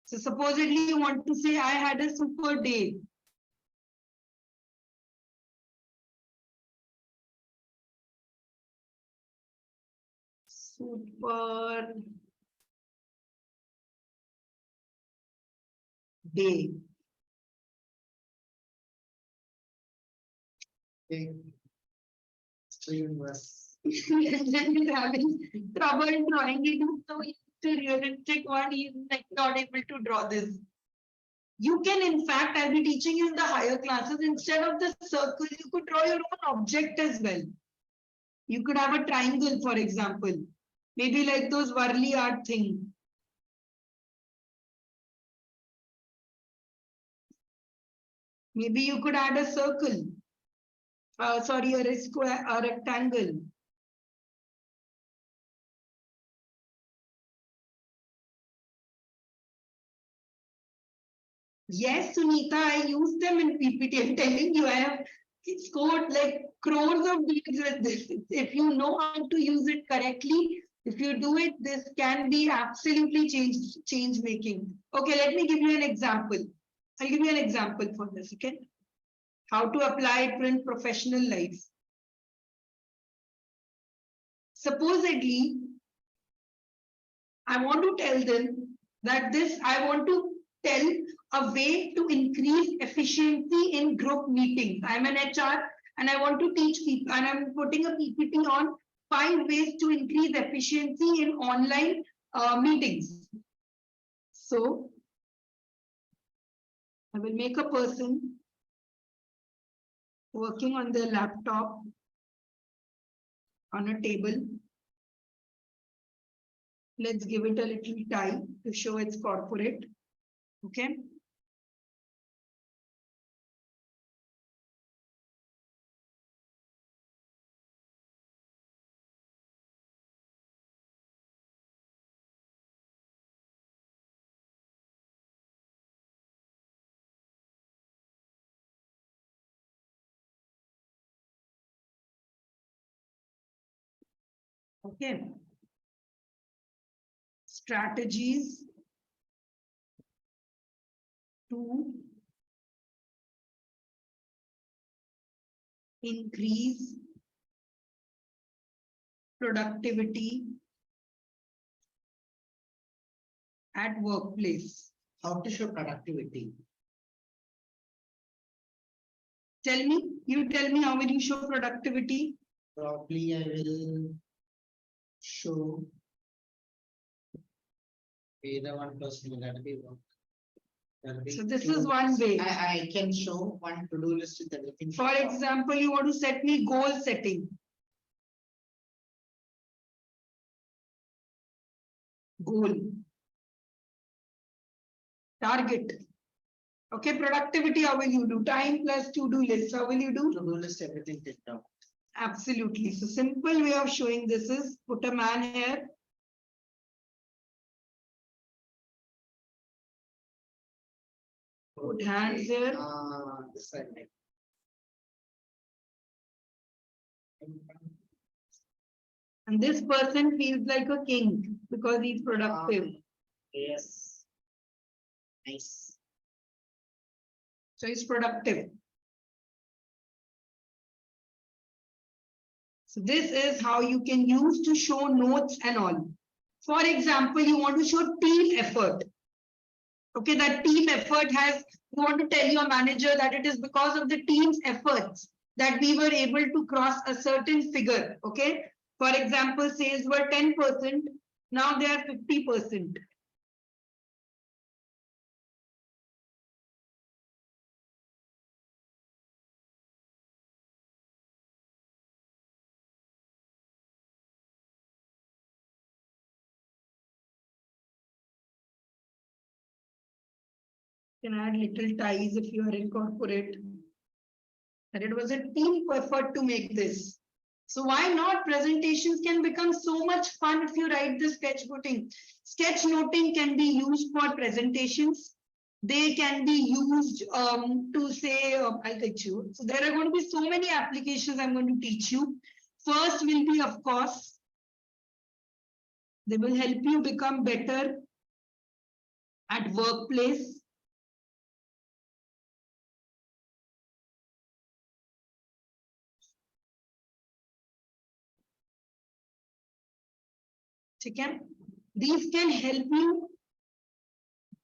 So supposedly you want to say, I had a super day. Super day. Okay. Stream was. Then he's having trouble drawing it. So it's a realistic one. He's like not able to draw this. You can, in fact, I'll be teaching you in the higher classes. Instead of the circle, you could draw your own object as well. You could have a triangle, for example. Maybe like those Varli art thing. Maybe you could add a circle. Sorry, a square, a rectangle. Yes, Sunita, I use them in PPT. I'm telling you, I have scored like crores of deals with this. If you know how to use it correctly, if you do it, this can be absolutely change making. Okay, let me give you an example. I'll give you an example for this. Okay, how to apply it in professional life. Supposedly, I want to tell them that I want to tell a way to increase efficiency in group meetings. I'm an HR and I want to teach people, and I'm putting a PPT on 5 ways to increase efficiency in online meetings. So I will make a person working on their laptop on a table. Let's give it a little tie to show it's corporate. Okay. Okay. Strategies to increase productivity at workplace. How to show productivity? You tell me how will you show productivity? Probably I will show either one person will have to be work. There'll be So this two- is one way. I can show one to-do list with everything. For example, you want to set me goal setting. Goal. Target. Okay, productivity, how will you do? Time plus to-do list, how will you do? To-do list, everything ticked out. Absolutely. So simple way of showing this is put a man here. Put hands here. This side. Like. And this person feels like a king because he's productive. Yes. Nice. So he's productive. So this is how you can use to show notes and all. For example, you want to show team effort. Okay, that team effort has, you want to tell your manager that it is because of the team's efforts that we were able to cross a certain figure. Okay, for example, sales were 10%, now they are 50%. Can add little ties if you are in corporate. And it was a team effort to make this. So why not? Presentations can become so much fun if you write the sketchnoting. Sketchnoting can be used for presentations. They can be used to say, I'll teach you. So there are going to be so many applications I'm going to teach you. First will be, of course, they will help you become better at workplace. Okay. These can help you.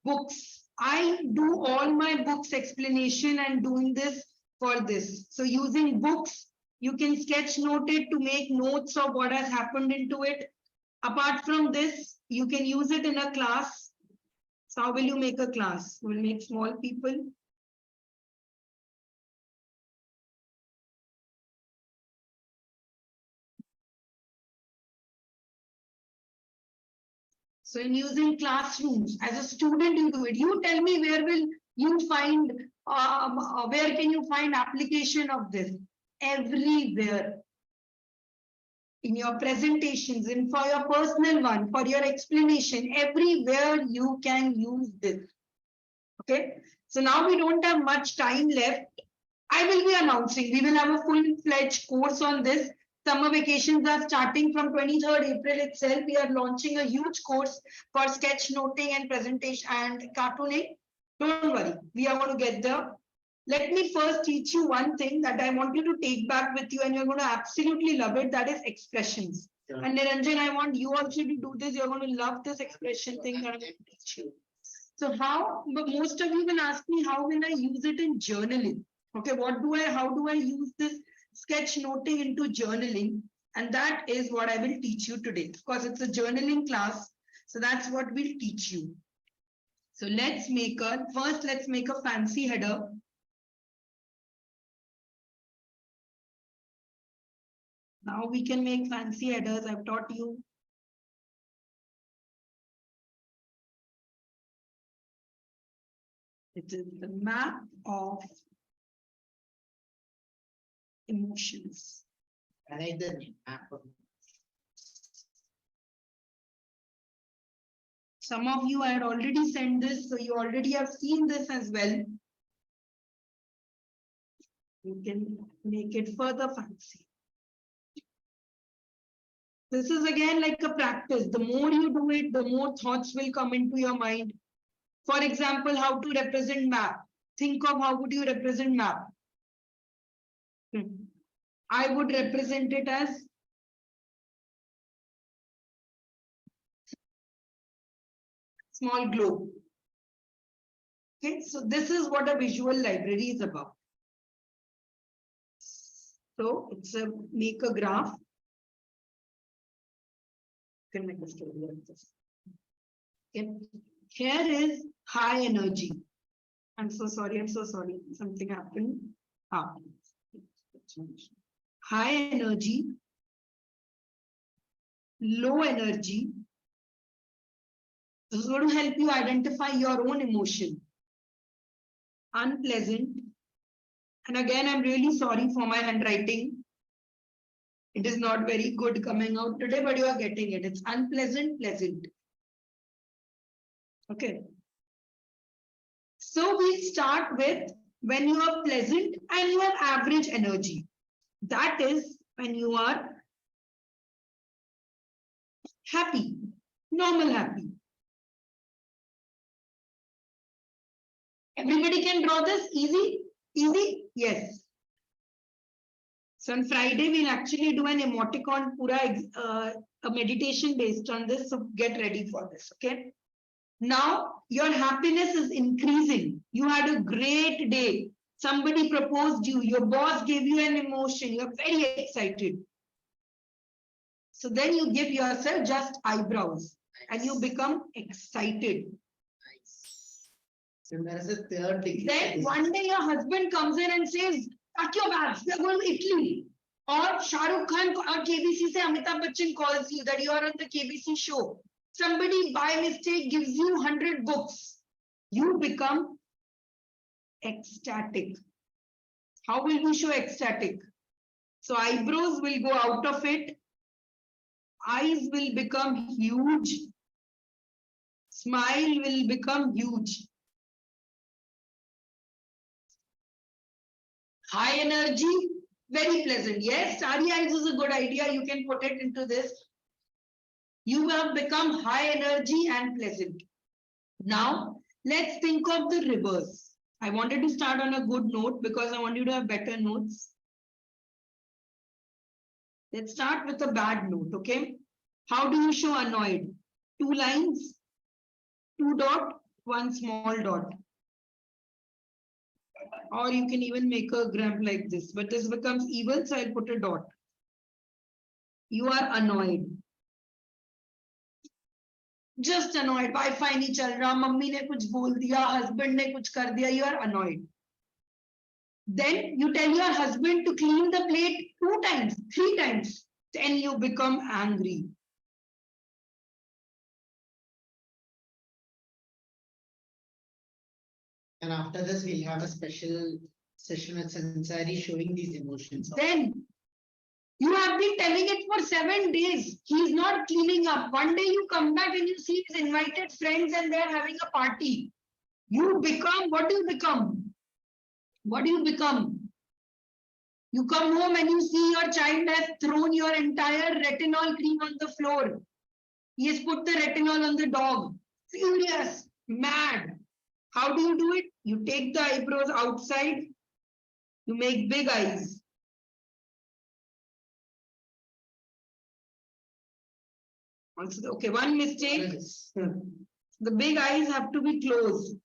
Books. I do all my books explanation and doing this for this. So using books, you can sketch note it to make notes of what has happened into it. Apart from this, you can use it in a class. So how will you make a class? You will make small people. So in using classrooms, as a student, you do it. You tell me where will you find, where can you find application of this? Everywhere. In your presentations, in for your personal one, for your explanation, everywhere you can use this. Okay. So now we don't have much time left. I will be announcing, we will have a full-fledged course on this. Summer vacations are starting from 23rd April itself. We are launching a huge course for sketchnoting and presentation and cartooning. Don't worry, we are going to get there. Let me first teach you one thing that I want you to take back with you and you're going to absolutely love it. That is expressions. Sure. And Niranjan, I want you also to do this. You're going to love this expression thing that I'm going to teach you. So how, but most of you will ask me, how will I use it in journaling? Okay, how do I use this sketchnoting into journaling? And that is what I will teach you today. Because it's a journaling class. So that's what we'll teach you. So let's make a fancy header. Now we can make fancy headers. I've taught you. It is the map of emotions. I like the name, map of. Some of you had already sent this, so you already have seen this as well. You can make it further fancy. This is again like a practice. The more you do it, the more thoughts will come into your mind. For example, how to represent map. Think of how would you represent map. I would represent it as small globe. Okay, so this is what a visual library is about. So it's a make a graph. You can make a story like this. Okay. Here is high energy. I'm so sorry. Something happened. High energy, low energy. This is going to help you identify your own emotion. Unpleasant. And again, I'm really sorry for my handwriting. It is not very good coming out today, but you are getting it. It's unpleasant, pleasant. Okay. So we start with when you are pleasant and you have average energy. That is when you are happy, normal happy. Everybody can draw this easy? Easy? Yes. So on Friday, we'll actually do an emoticon, a meditation based on this. So get ready for this, okay? Now your happiness is increasing. You had a great day. Somebody proposed you. Your boss gave you an emotion. You're very excited. So then you give yourself just eyebrows and you become excited. So there is a third degree. Then one day your husband comes in and says, pack your bags, we are going to Italy. Or Shah Rukh Khan or KBC say Amitabh Bachchan calls you that you are on the KBC show. Somebody by mistake gives you 100 books. You become ecstatic. How will we show ecstatic? So eyebrows will go out of it. Eyes will become huge. Smile will become huge. High energy, very pleasant. Yes, starry eyes is a good idea. You can put it into this. You have become high energy and pleasant. Now, let's think of the reverse. I wanted to start on a good note because I want you to have better notes. Let's start with a bad note, okay? How do you show annoyed? 2 lines, 2 dot, 1 small dot. Or you can even make a graph like this, but this becomes evil, so I'll put a dot. You are annoyed. Just annoyed. Wi-Fi nahi chal raha, mummy ne kuch bol diya, husband ne kuch kar diya, you are annoyed. Then you tell your husband to clean the plate 2 times, 3 times. Then you become angry. And after this, we'll have a special session with Sansari showing these emotions. Then you have been telling it for 7 days. He's not cleaning up. One day you come back and you see his invited friends and they're having a party. You become, what do you become? What do you become? You come home and you see your child has thrown your entire retinol cream on the floor. He has put the retinol on the dog. Furious, mad. How do you do it? You take the eyebrows outside. You make big eyes. Also, okay, one mistake. The big eyes have to be closed.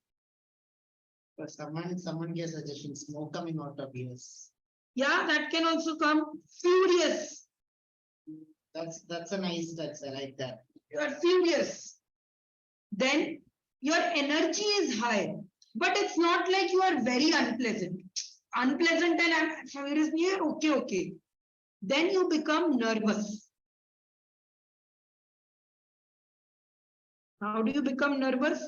For someone gave suggestion, smoke coming out of ears. Yeah, that can also come. Furious. That's a nice touch. I like that. You are furious. Then your energy is high, but it's not like you are very unpleasant. Unpleasant and I'm furious. Okay. Then you become nervous. How do you become nervous?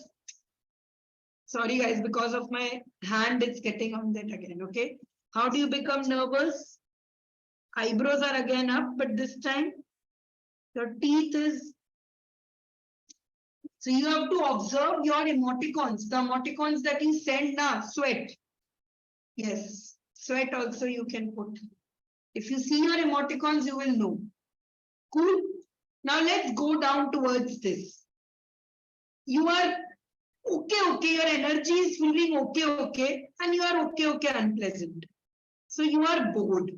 Sorry guys, because of my hand, it's getting on that again, okay? How do you become nervous? Eyebrows are again up, but this time your teeth is... So you have to observe your emoticons, the emoticons that you send now, sweat. Yes, sweat also you can put. If you see your emoticons, you will know. Cool. Now let's go down towards this. You are okay, your energy is feeling okay, and you are okay, unpleasant. So you are bored.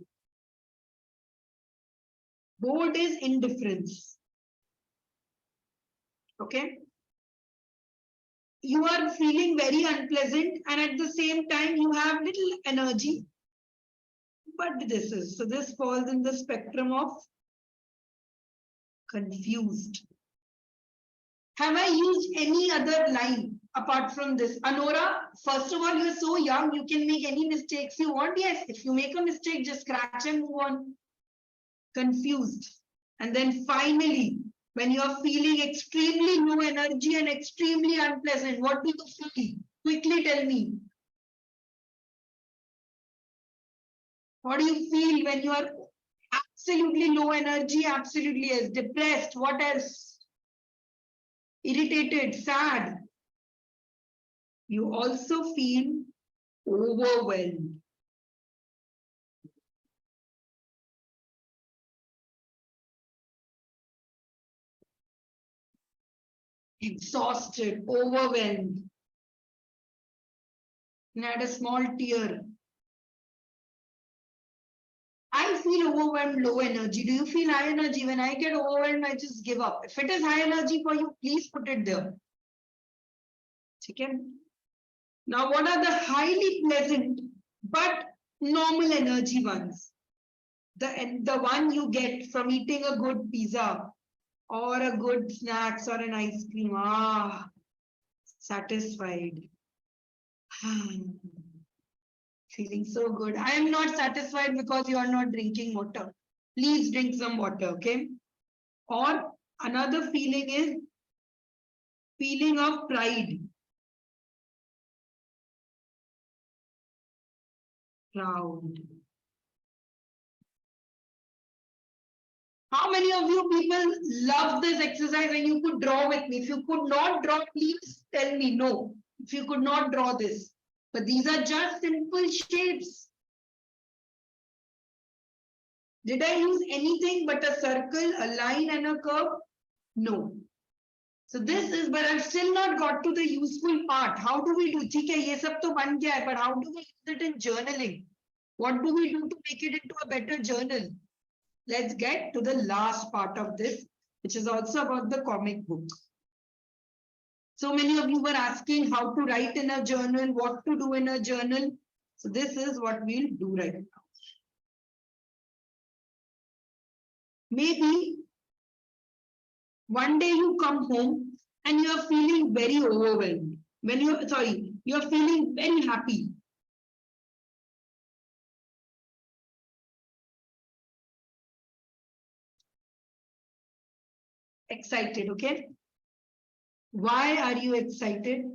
Bored is indifference. Okay. You are feeling very unpleasant and at the same time you have little energy. But this falls in the spectrum of confused. Have I used any other line apart from this? Anora, first of all, you're so young, you can make any mistakes you want. Yes, if you make a mistake, just scratch and move on. Confused. And then finally, when you're feeling extremely low energy and extremely unpleasant, what do you feel? Quickly tell me. What do you feel when you are absolutely low energy? Absolutely yes. Depressed. What else? Irritated, sad. You also feel overwhelmed. Exhausted, overwhelmed. And had a small tear. I feel overwhelmed, low energy. Do you feel high energy? When I get overwhelmed, I just give up. If it is high energy for you, please put it there. Okay. Now, what are the highly pleasant but normal energy ones? The one you get from eating a good pizza or a good snacks or an ice cream. Ah, satisfied. Feeling so good. I am not satisfied because you are not drinking water. Please drink some water, okay? Or another feeling is feeling of pride. Proud. How many of you people love this exercise and you could draw with me? If you could not draw, please tell me no. If you could not draw this. But these are just simple shapes. Did I use anything but a circle, a line and a curve? No. So this is, but I've still not got to the useful part. How do we do? ठीक है, ये सब तो बन गया है, but how do we use it in journaling? What do we do to make it into a better journal? Let's get to the last part of this, which is also about the comic book. So many of you were asking how to write in a journal, what to do in a journal. So this is what we'll do right now. Maybe one day you come home and you are feeling very overwhelmed. When you're feeling very happy. Excited, okay? Why are you excited?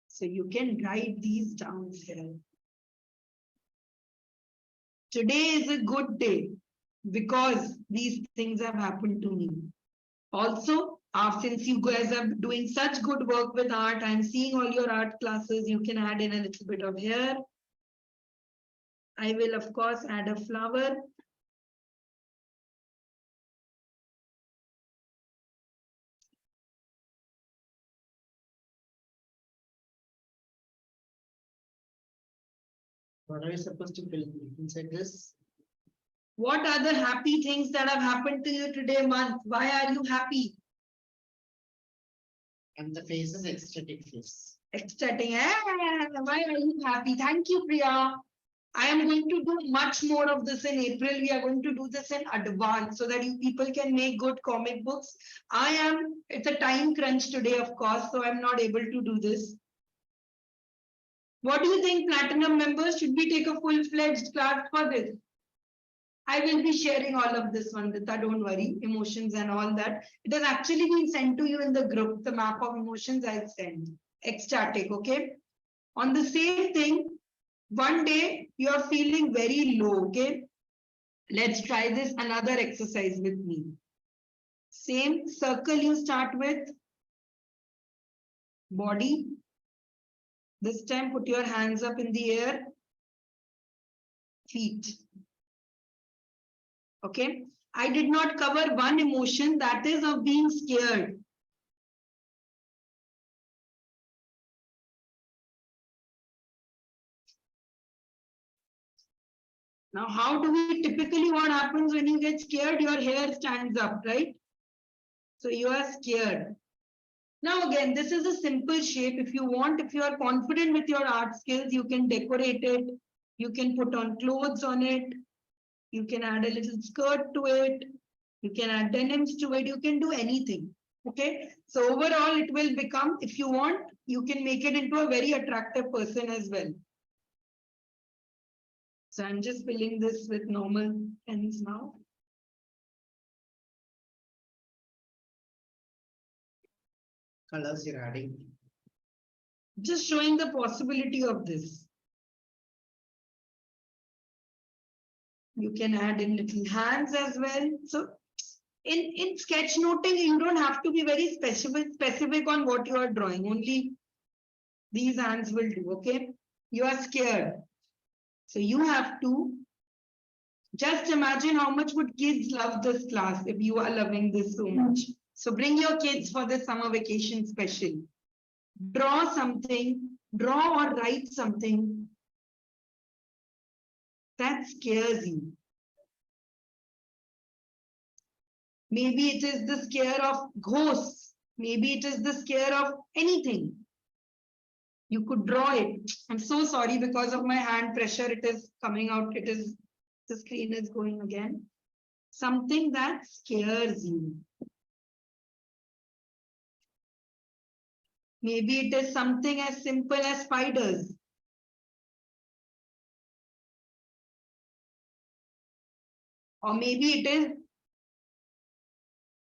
So you can write these down here. Today is a good day because these things have happened to me. Also, since you guys are doing such good work with art, I'm seeing all your art classes, you can add in a little bit of hair. I will, of course, add a flower. What are you supposed to fill inside this? What are the happy things that have happened to you today, month? Why are you happy? And the face is ecstatic face. Ecstatic. Why are you happy? Thank you, Priya. I am going to do much more of this in April. We are going to do this in advance so that you people can make good comic books. It's a time crunch today, of course, so I'm not able to do this. What do you think, Platinum members? Should we take a full-fledged class for this? I will be sharing all of this, Vandita, don't worry, emotions and all that. It has actually been sent to you in the group, the map of emotions I'll send. Ecstatic, okay? On the same thing, one day you're feeling very low, okay? Let's try this another exercise with me. Same circle you start with. Body. This time put your hands up in the air. Feet. Okay. I did not cover one emotion, that is of being scared. Now, how do we typically, what happens when you get scared, your hair stands up, right? So you are scared. Now again, this is a simple shape. If you want, if you are confident with your art skills, you can decorate it. You can put on clothes on it. You can add a little skirt to it. You can add denims to it. You can do anything. Okay. So overall, it will become, if you want, you can make it into a very attractive person as well. So I'm just filling this with normal pens now. Colors you're adding. Just showing the possibility of this. You can add in little hands as well. So in sketchnoting, you don't have to be very specific on what you are drawing. Only these hands will do. Okay. You are scared. So you have to just imagine how much would kids love this class if you are loving this so much. So bring your kids for the summer vacation special. Draw something, draw or write something that scares you. Maybe it is the scare of ghosts. Maybe it is the scare of anything. You could draw it. I'm so sorry because of my hand pressure. It is coming out. It is, the screen is going again. Something that scares you. Maybe it is something as simple as spiders. Or maybe it is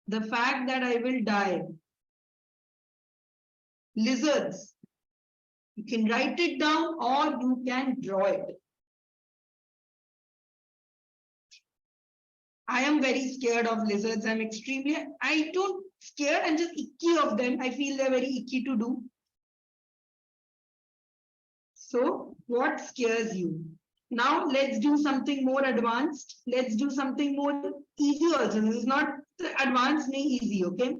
the fact that I will die. Lizards. You can write it down or you can draw it. I am very scared of lizards. I don't scare, I'm just icky of them. I feel they're very icky to do. So what scares you? Now let's do something more advanced. Let's do something more easy also. This is not advanced, nahi easy, okay?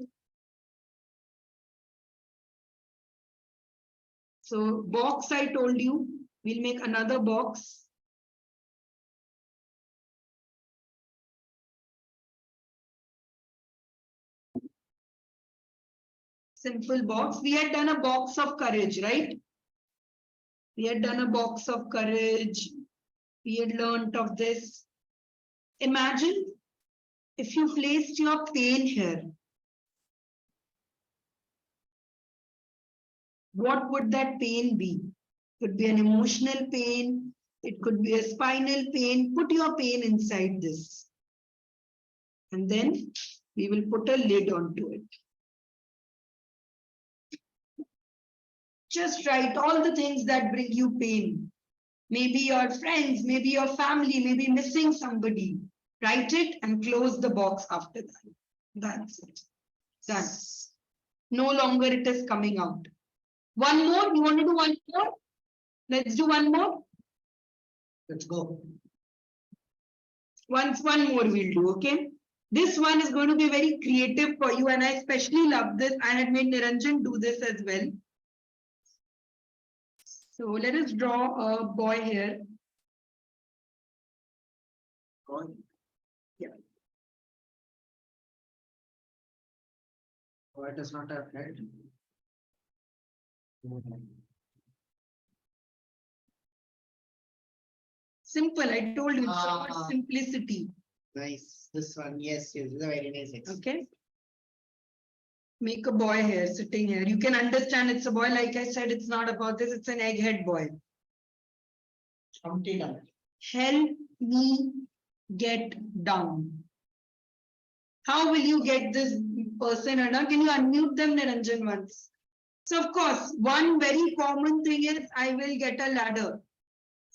So box I told you, we'll make another box. Simple box. We had done a box of courage, right? We had done a box of courage. We had learnt of this. Imagine if you placed your pain here. What would that pain be? It could be an emotional pain. It could be a spinal pain. Put your pain inside this. And then we will put a lid onto it. Just write all the things that bring you pain. Maybe your friends, maybe your family, maybe missing somebody. Write it and close the box after that. That's it. Done. No longer it is coming out. One more? You want to do one more? Let's do one more. Let's go. One more we'll do, okay? This one is going to be very creative for you, and I especially love this. I had made Niranjan do this as well. So let us draw a boy here. Yeah. Boy does not have head. Simple, I told you, it's about simplicity. Nice. This one, yes, this is a very nice example. Okay. Make a boy here, sitting here. You can understand it's a boy. Like I said, it's not about this, it's an egghead boy. Humpty Dumpty. Help me get down. How will you get this person under? Can you unmute them, Niranjan, once? So of course, one very common thing is I will get a ladder.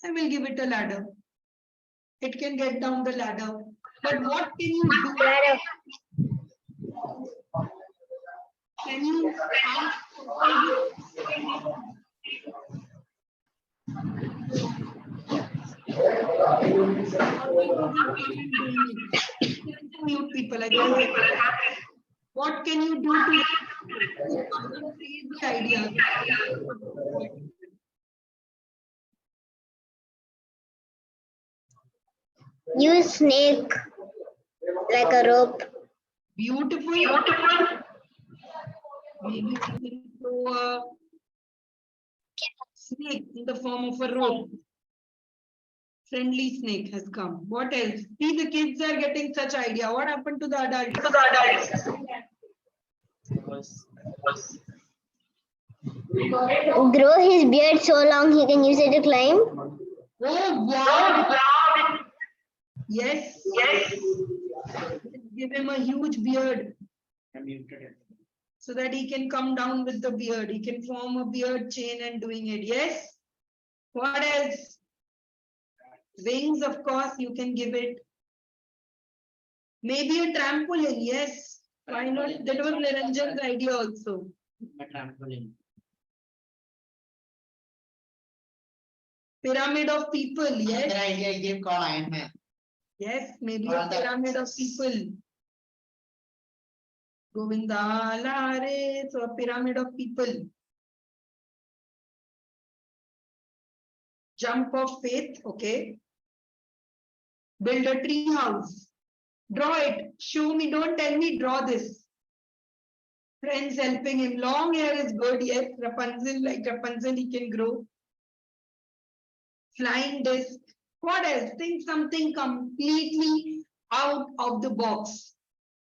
I will give it a ladder. It can get down the ladder. But what can you do? Can you mute people? I can't hear. What can you do to create the idea? Use snake like a rope. Beautiful. Maybe we can throw a snake in the form of a rope. Friendly snake has come. What else? See, the kids are getting such idea. What happened to the adults? Grow his beard so long he can use it to climb. Oh, wow. Yes. Give him a huge beard so that he can come down with the beard. He can form a beard chain and doing it. Yes. What else? Wings, of course, you can give it. Maybe a trampoline. Yes. Why not? That was Niranjan's idea also. A trampoline. Pyramid of people. Yes. Another idea I gave called Iron Man. Yes, maybe All a the- pyramid of people. Govinda Lare, so a pyramid of people. Jump of faith, okay. Build a tree house. Draw it. Show me, don't tell me, draw this. Friends helping him. Long hair is good, yes. Rapunzel, like Rapunzel, he can grow. Flying disc. What else? Think something completely out of the box.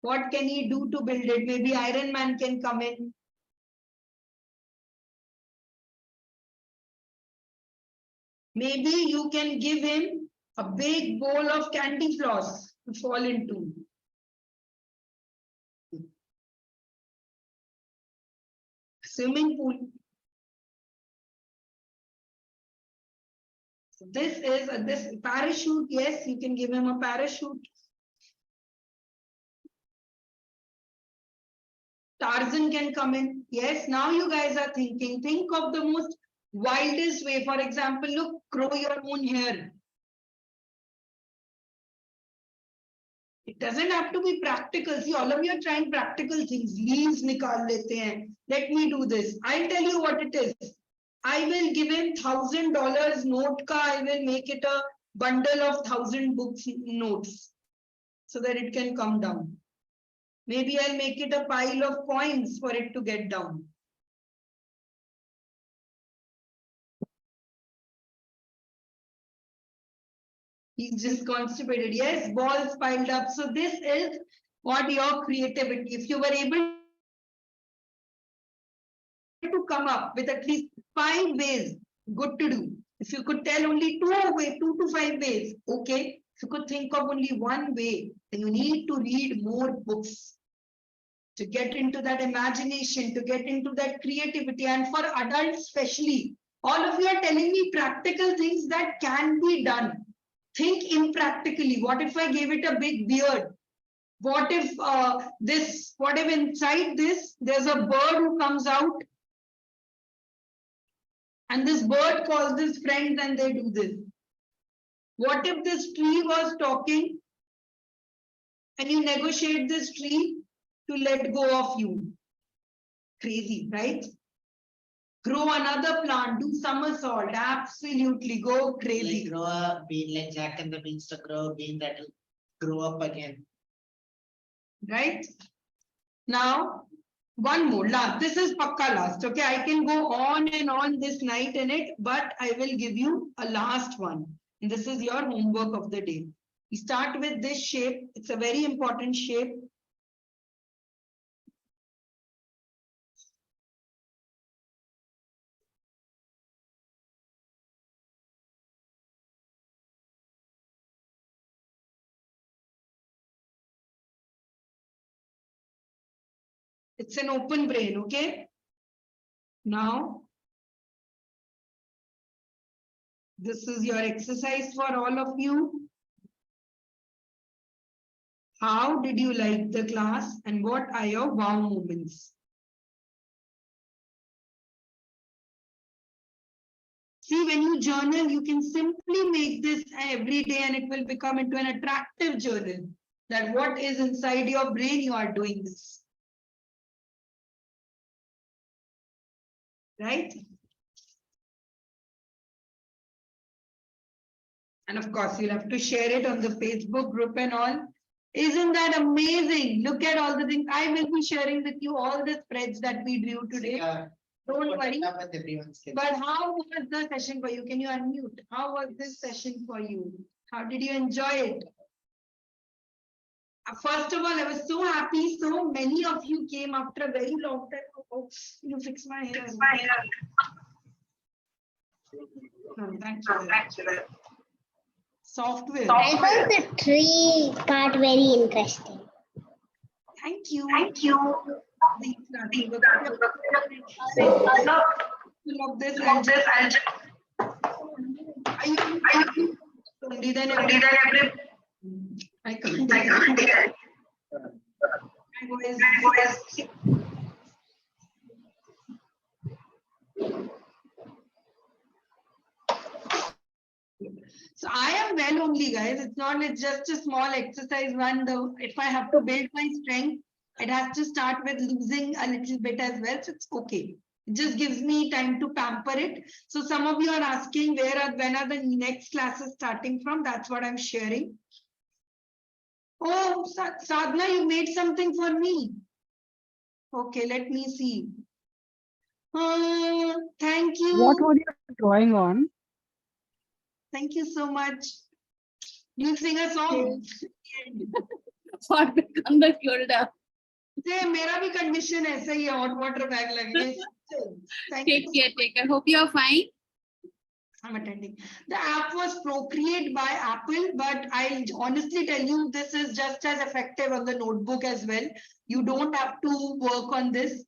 What can he do to build it? Maybe Iron Man can come in. Maybe you can give him a big bowl of candy floss to fall into. Swimming pool. This is this parachute. Yes, you can give him a parachute. Tarzan can come in. Yes, now you guys are thinking. Think of the most wildest way. For example, look, grow your own hair. It doesn't have to be practical. See, all of you are trying practical things. Leaves nikal lete hain. Let me do this. I'll tell you what it is. I will give him $1,000 note ka. I will make it a bundle of 1,000 books notes so that it can come down. Maybe I'll make it a pile of coins for it to get down. He's just constipated. Yes, balls piled up. So this is what your creativity. If you were able to come up with at least 5 ways, good to do. If you could tell only 2 to 5 ways, okay. If you could think of only 1 way, then you need to read more books to get into that imagination, to get into that creativity. And for adults especially, all of you are telling me practical things that can be done. Think impractically. What if I gave it a big beard? What if what if inside this, there's a bird who comes out and this bird calls his friends and they do this? What if this tree was talking and you negotiate this tree to let go of you? Crazy, right? Grow another plant, do somersault, absolutely go crazy. Like grow a bean like Jack and the Beanstalk, grow a bean that will grow up again. Right? Now, one more last. This is pakka last. Okay, I can go on and on this night in it, but I will give you a last one. And this is your homework of the day. We start with this shape. It's a very important shape. It's an open brain, okay? Now, this is your exercise for all of you. How did you like the class and what are your wow moments? See, when you journal, you can simply make this every day and it will become into an attractive journal. That what is inside your brain, you are doing this. Right? And of course, you'll have to share it on the Facebook group and all. Isn't that amazing? Look at all the things. I will be sharing with you all the spreads that we drew today. Don't worry. But how was the session for you? Can you unmute? How was this session for you? How did you enjoy it? First of all, I was so happy. So many of you came after a very long time. Oh, you fix my hair. Oh, thank you. Software. I found the tree part very interesting. Thank you. Thank you. I love this. Only then I can't do it. So I am well only, guys. It's not, it's just a small exercise one. Though if I have to build my strength, it has to start with losing a little bit as well. So it's okay. It just gives me time to pamper it. So some of you are asking when are the next classes starting from? That's what I'm sharing. Oh, Sadhna, you made something for me. Okay, let me see. Thank you. What were you drawing on? Thank you so much. You sing a song. What become the shoulder? Say, मेरा भी condition ऐसा ही है, hot water bag लगेगा. Thank you. Take care. Hope you are fine. I'm attending. The app was Procreate by Apple, but I'll honestly tell you, this is just as effective on the notebook as well. You don't have to work on this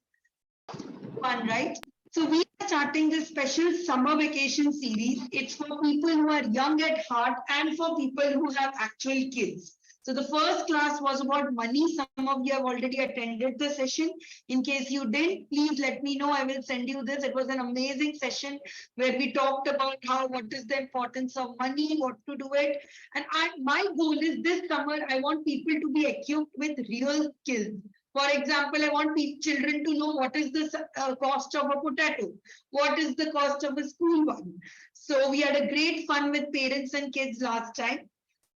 one, right? So we are starting this special summer vacation series. It's for people who are young at heart and for people who have actual kids. So the first class was about money. Some of you have already attended the session. In case you didn't, please let me know. I will send you this. It was an amazing session where we talked about what is the importance of money, what to do it. And my goal is this summer, I want people to be equipped with real skills. For example, I want children to know what is the cost of a potato, what is the cost of a school one. So we had a great fun with parents and kids last time.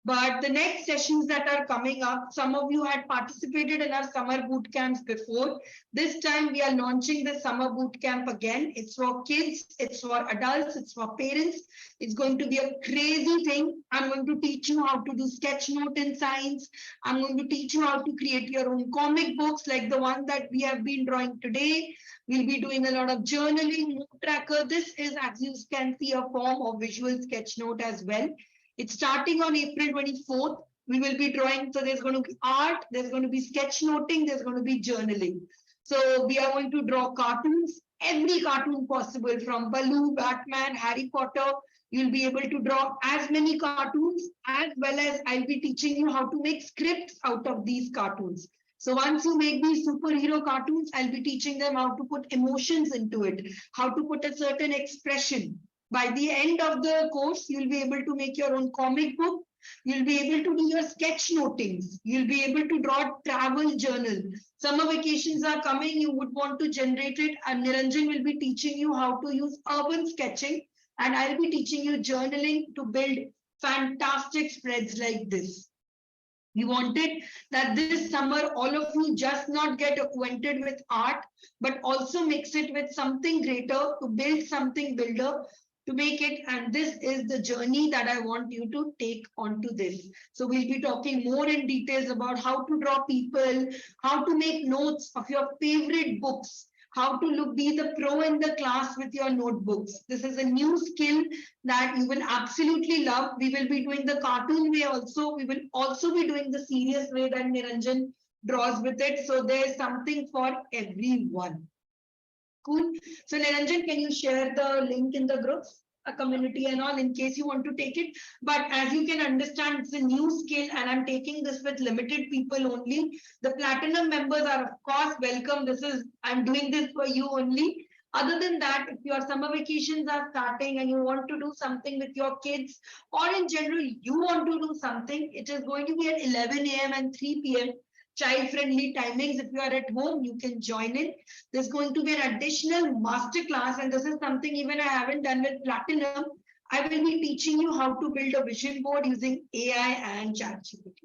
But the next sessions that are coming up, some of you had participated in our summer boot camps before. This time we are launching the summer boot camp again. It's for kids, it's for adults, it's for parents. It's going to be a crazy thing. I'm going to teach you how to do sketchnote in science. I'm going to teach you how to create your own comic books like the one that we have been drawing today. We'll be doing a lot of journaling, note tracker. This is, as you can see, a form of visual sketchnote as well. It's starting on April 24th. We will be drawing. So there's going to be art, there's going to be sketchnoting, there's going to be journaling. So we are going to draw cartoons, every cartoon possible from Baloo, Batman, Harry Potter. You'll be able to draw as many cartoons as well as I'll be teaching you how to make scripts out of these cartoons. So once you make these superhero cartoons, I'll be teaching them how to put emotions into it, how to put a certain expression. By the end of the course, you'll be able to make your own comic book. You'll be able to do your sketchnotings. You'll be able to draw a travel journal. Summer vacations are coming. You would want to generate it. And Niranjan will be teaching you how to use urban sketching. And I'll be teaching you journaling to build fantastic spreads like this. We wanted that this summer, all of you just not get acquainted with art, but also mix it with something greater to build something builder, to make it. And this is the journey that I want you to take onto this. So we'll be talking more in details about how to draw people, how to make notes of your favorite books, how to be the pro in the class with your notebooks. This is a new skill that you will absolutely love. We will be doing the cartoon way also. We will also be doing the serious way that Niranjan draws with it. So there's something for everyone. Cool. So Niranjan, can you share the link in the groups, a community and all, in case you want to take it? But as you can understand, it's a new skill and I'm taking this with limited people only. The platinum members are of course welcome. I'm doing this for you only. Other than that, if your summer vacations are starting and you want to do something with your kids, or in general, you want to do something, it is going to be at 11 a.m. and 3 p.m. child-friendly timings. If you are at home, you can join in. There's going to be an additional master class, and this is something even I haven't done with Platinum. I will be teaching you how to build a vision board using AI and ChatGPT.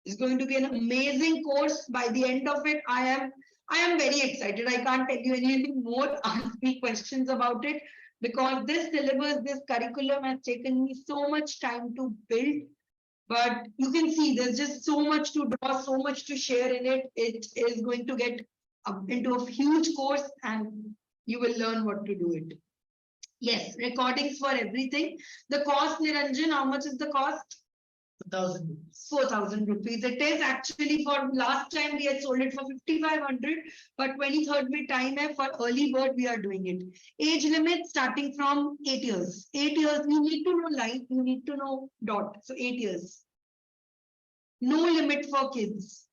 It's going to be an amazing course. By the end of it, I am very excited. I can't tell you anything more. Ask me questions about it because this syllabus, this curriculum has taken me so much time to build. But you can see there's just so much to draw, so much to share in it. It is going to get into a huge course and you will learn what to do it. Yes, recordings for everything. The cost, Niranjan, how much is the cost? 1,000. 4,000 rupees. It is actually for last time we had sold it for 5,500, but 23rd May time hai for early bird we are doing it. Age limit starting from 8 years. 8 years, you need to know light, you need to know dot. So 8 years. No limit for kids.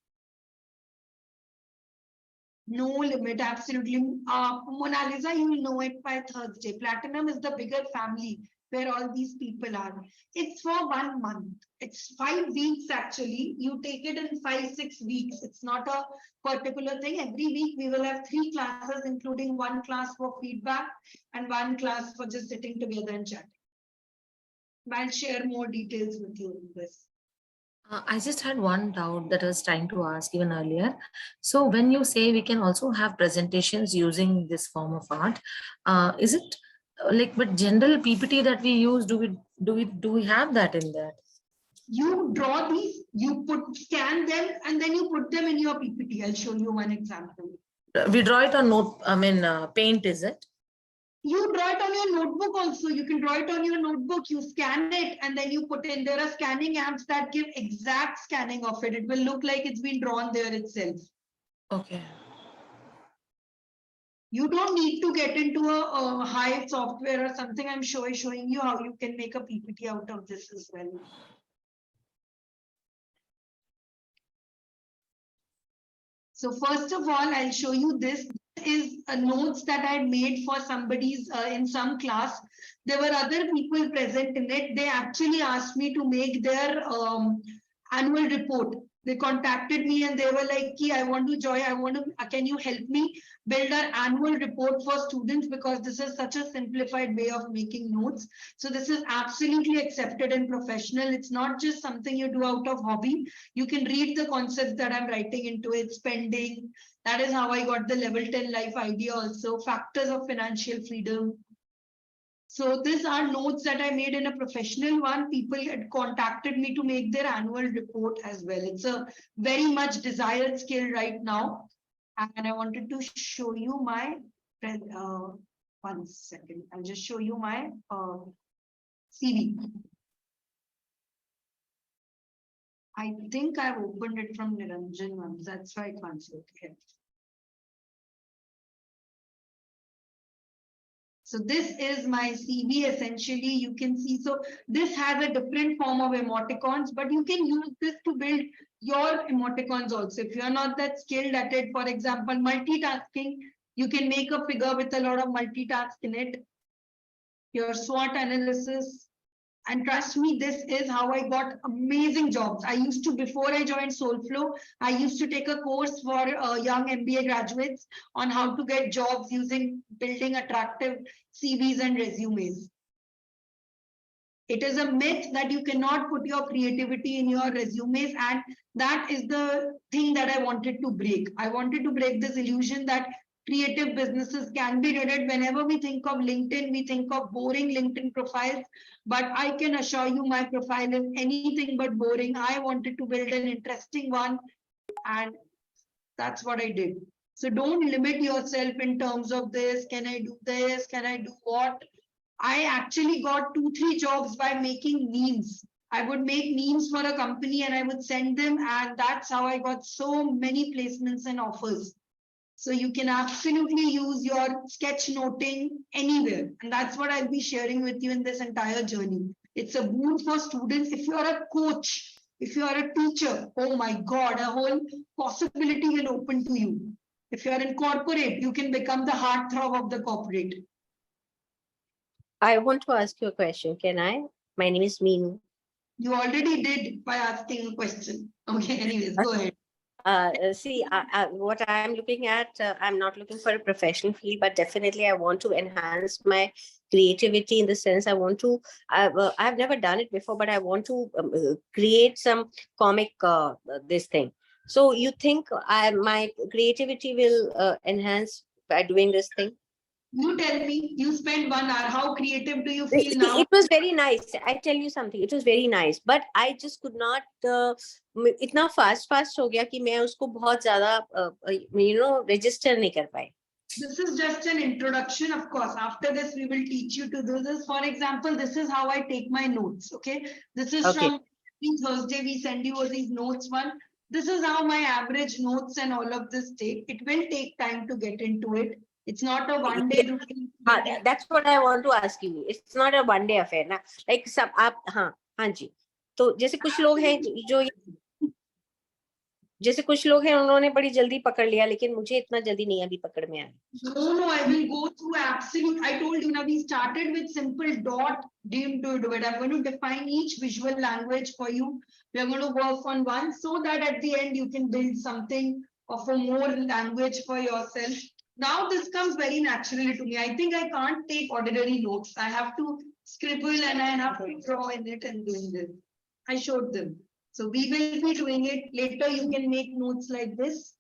No limit, absolutely. Mona Lisa, you will know it by Thursday. Platinum is the bigger family where all these people are. It's for 1 month. It's 5 weeks actually. You take it in 5-6 weeks. It's not a particular thing. Every week we will have 3 classes, including 1 class for feedback and 1 class for just sitting together and chatting. I'll share more details with you in this. I just had one doubt that I was trying to ask even earlier. So when you say we can also have presentations using this form of art, is it like with general PPT that we use? Do we have that in there? You draw these, you scan them, and then you put them in your PPT. I'll show you one example. We draw it on Paint, is it? You draw it on your notebook also. You can draw it on your notebook. You scan it and then you put in. There are scanning apps that give exact scanning of it. It will look like it's been drawn there itself. Okay. You don't need to get into a high software or something. I'm showing you how you can make a PPT out of this as well. So first of all, I'll show you this. This is a notes that I made for somebody's in some class. There were other people present in it. They actually asked me to make their annual report. They contacted me and they were like, I want to join. Can you help me build our annual report for students? Because this is such a simplified way of making notes. So this is absolutely accepted and professional. It's not just something you do out of hobby. You can read the concepts that I'm writing into it, spending. That is how I got the level 10 life idea also, factors of financial freedom. So these are notes that I made in a professional one. People had contacted me to make their annual report as well. It's a very much desired skill right now. And I wanted to show you my, 1 second, I'll just show you my CV. I think I've opened it from Niranjan once. That's why I can't see it here. So this is my CV essentially. You can see, so this has a different form of emoticons, but you can use this to build your emoticons also. If you're not that skilled at it, for example, multitasking, you can make a figure with a lot of multitask in it. Your SWOT analysis. And trust me, this is how I got amazing jobs. I used to, before I joined Soulflow, I used to take a course for young MBA graduates on how to get jobs using building attractive CVs and resumes. It is a myth that you cannot put your creativity in your resumes, and that is the thing that I wanted to break. I wanted to break this illusion that creative businesses can be done. Whenever we think of LinkedIn, we think of boring LinkedIn profiles, but I can assure you my profile is anything but boring. I wanted to build an interesting one, and that's what I did. So don't limit yourself in terms of this. Can I do this? Can I do what? I actually got 2-3 jobs by making memes. I would make memes for a company and I would send them, and that's how I got so many placements and offers. So you can absolutely use your sketchnoting anywhere. And that's what I'll be sharing with you in this entire journey. It's a boon for students. If you're a coach, if you're a teacher, oh my God, a whole possibility will open to you. If you're in corporate, you can become the heartthrob of the corporate. I want to ask you a question. Can I? My name is Meenu. You already did by asking a question. Okay, anyways, go ahead. See, what I'm looking at, I'm not looking for a professional field, but definitely I want to enhance my creativity in the sense I want to, I've never done it before, but I want to create some comic, this thing. So you think my creativity will enhance by doing this thing? You tell me, you spend 1 hour. How creative do you See, feel now? it was very nice. I tell you something, it was very nice, but I just could not, इतना fast हो गया कि मैं उसको बहुत ज़्यादा, register नहीं कर पाई. This is just an introduction, of course. After this, we will teach you to do this. For example, this is how I take my notes. Okay. This is Okay. from Thursday. We send you all these notes one. This is how my average notes and all of this take. It will take time to get into it. It's not a one-day routine. That's what I want to ask you. It's not a one day affair ना. Like सब आप हाँ जी. तो जैसे कुछ लोग हैं जो जैसे कुछ लोग हैं उन्होंने बड़ी जल्दी पकड़ लिया, लेकिन मुझे इतना जल्दी नहीं अभी पकड़ में आया. No, I will go through absolute. I told you now we started with simple dot dim to do it. I'm going to define each visual language for you. We are going to work on one so that at the end you can build something of a more language for yourself. Now this comes very naturally to me. I think I can't take ordinary notes. I have to scribble and I have to draw in it and doing this. I showed them. So we will be doing it later. You can make notes like this.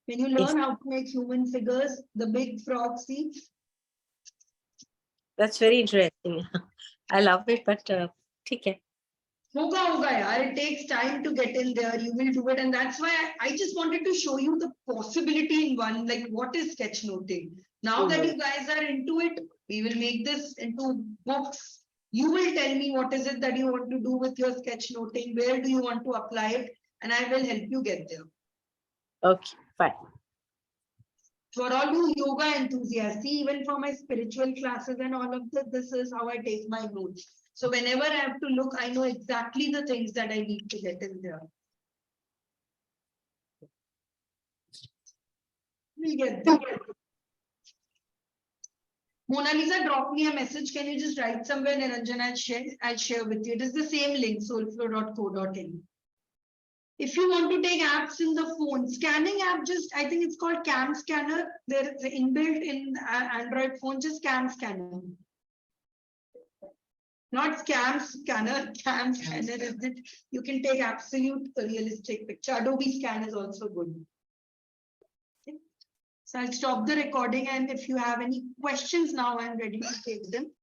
When you learn how to make human figures, the big frog, see? That's very interesting. I love it, but ठीक है. Hoga, yaar. It takes time to get in there. You will do it. And that's why I just wanted to show you the possibility in one, like what is sketchnoting. Now that you guys are into it, we will make this into books. You will tell me what is it that you want to do with your sketchnoting, where do you want to apply it, and I will help you get there. Okay, fine. For all you yoga enthusiasts, see, even for my spiritual classes and all of this, this is how I take my notes. So whenever I have to look, I know exactly the things that I need to get in there. We'll get there. Mona Lisa, drop me a message. Can you just write somewhere, Niranjan? I'll share with you. It is the same link, soulflow.co.in. If you want to take apps in the phone, scanning app, just I think it's called Cam Scanner. There is inbuilt in Android phone, just Cam Scanner. Not scam scanner, Cam Scanner is it? You can take absolute realistic picture. Adobe Scan is also good. Okay. So I'll stop the recording, and if you have any questions now, I'm ready to take them.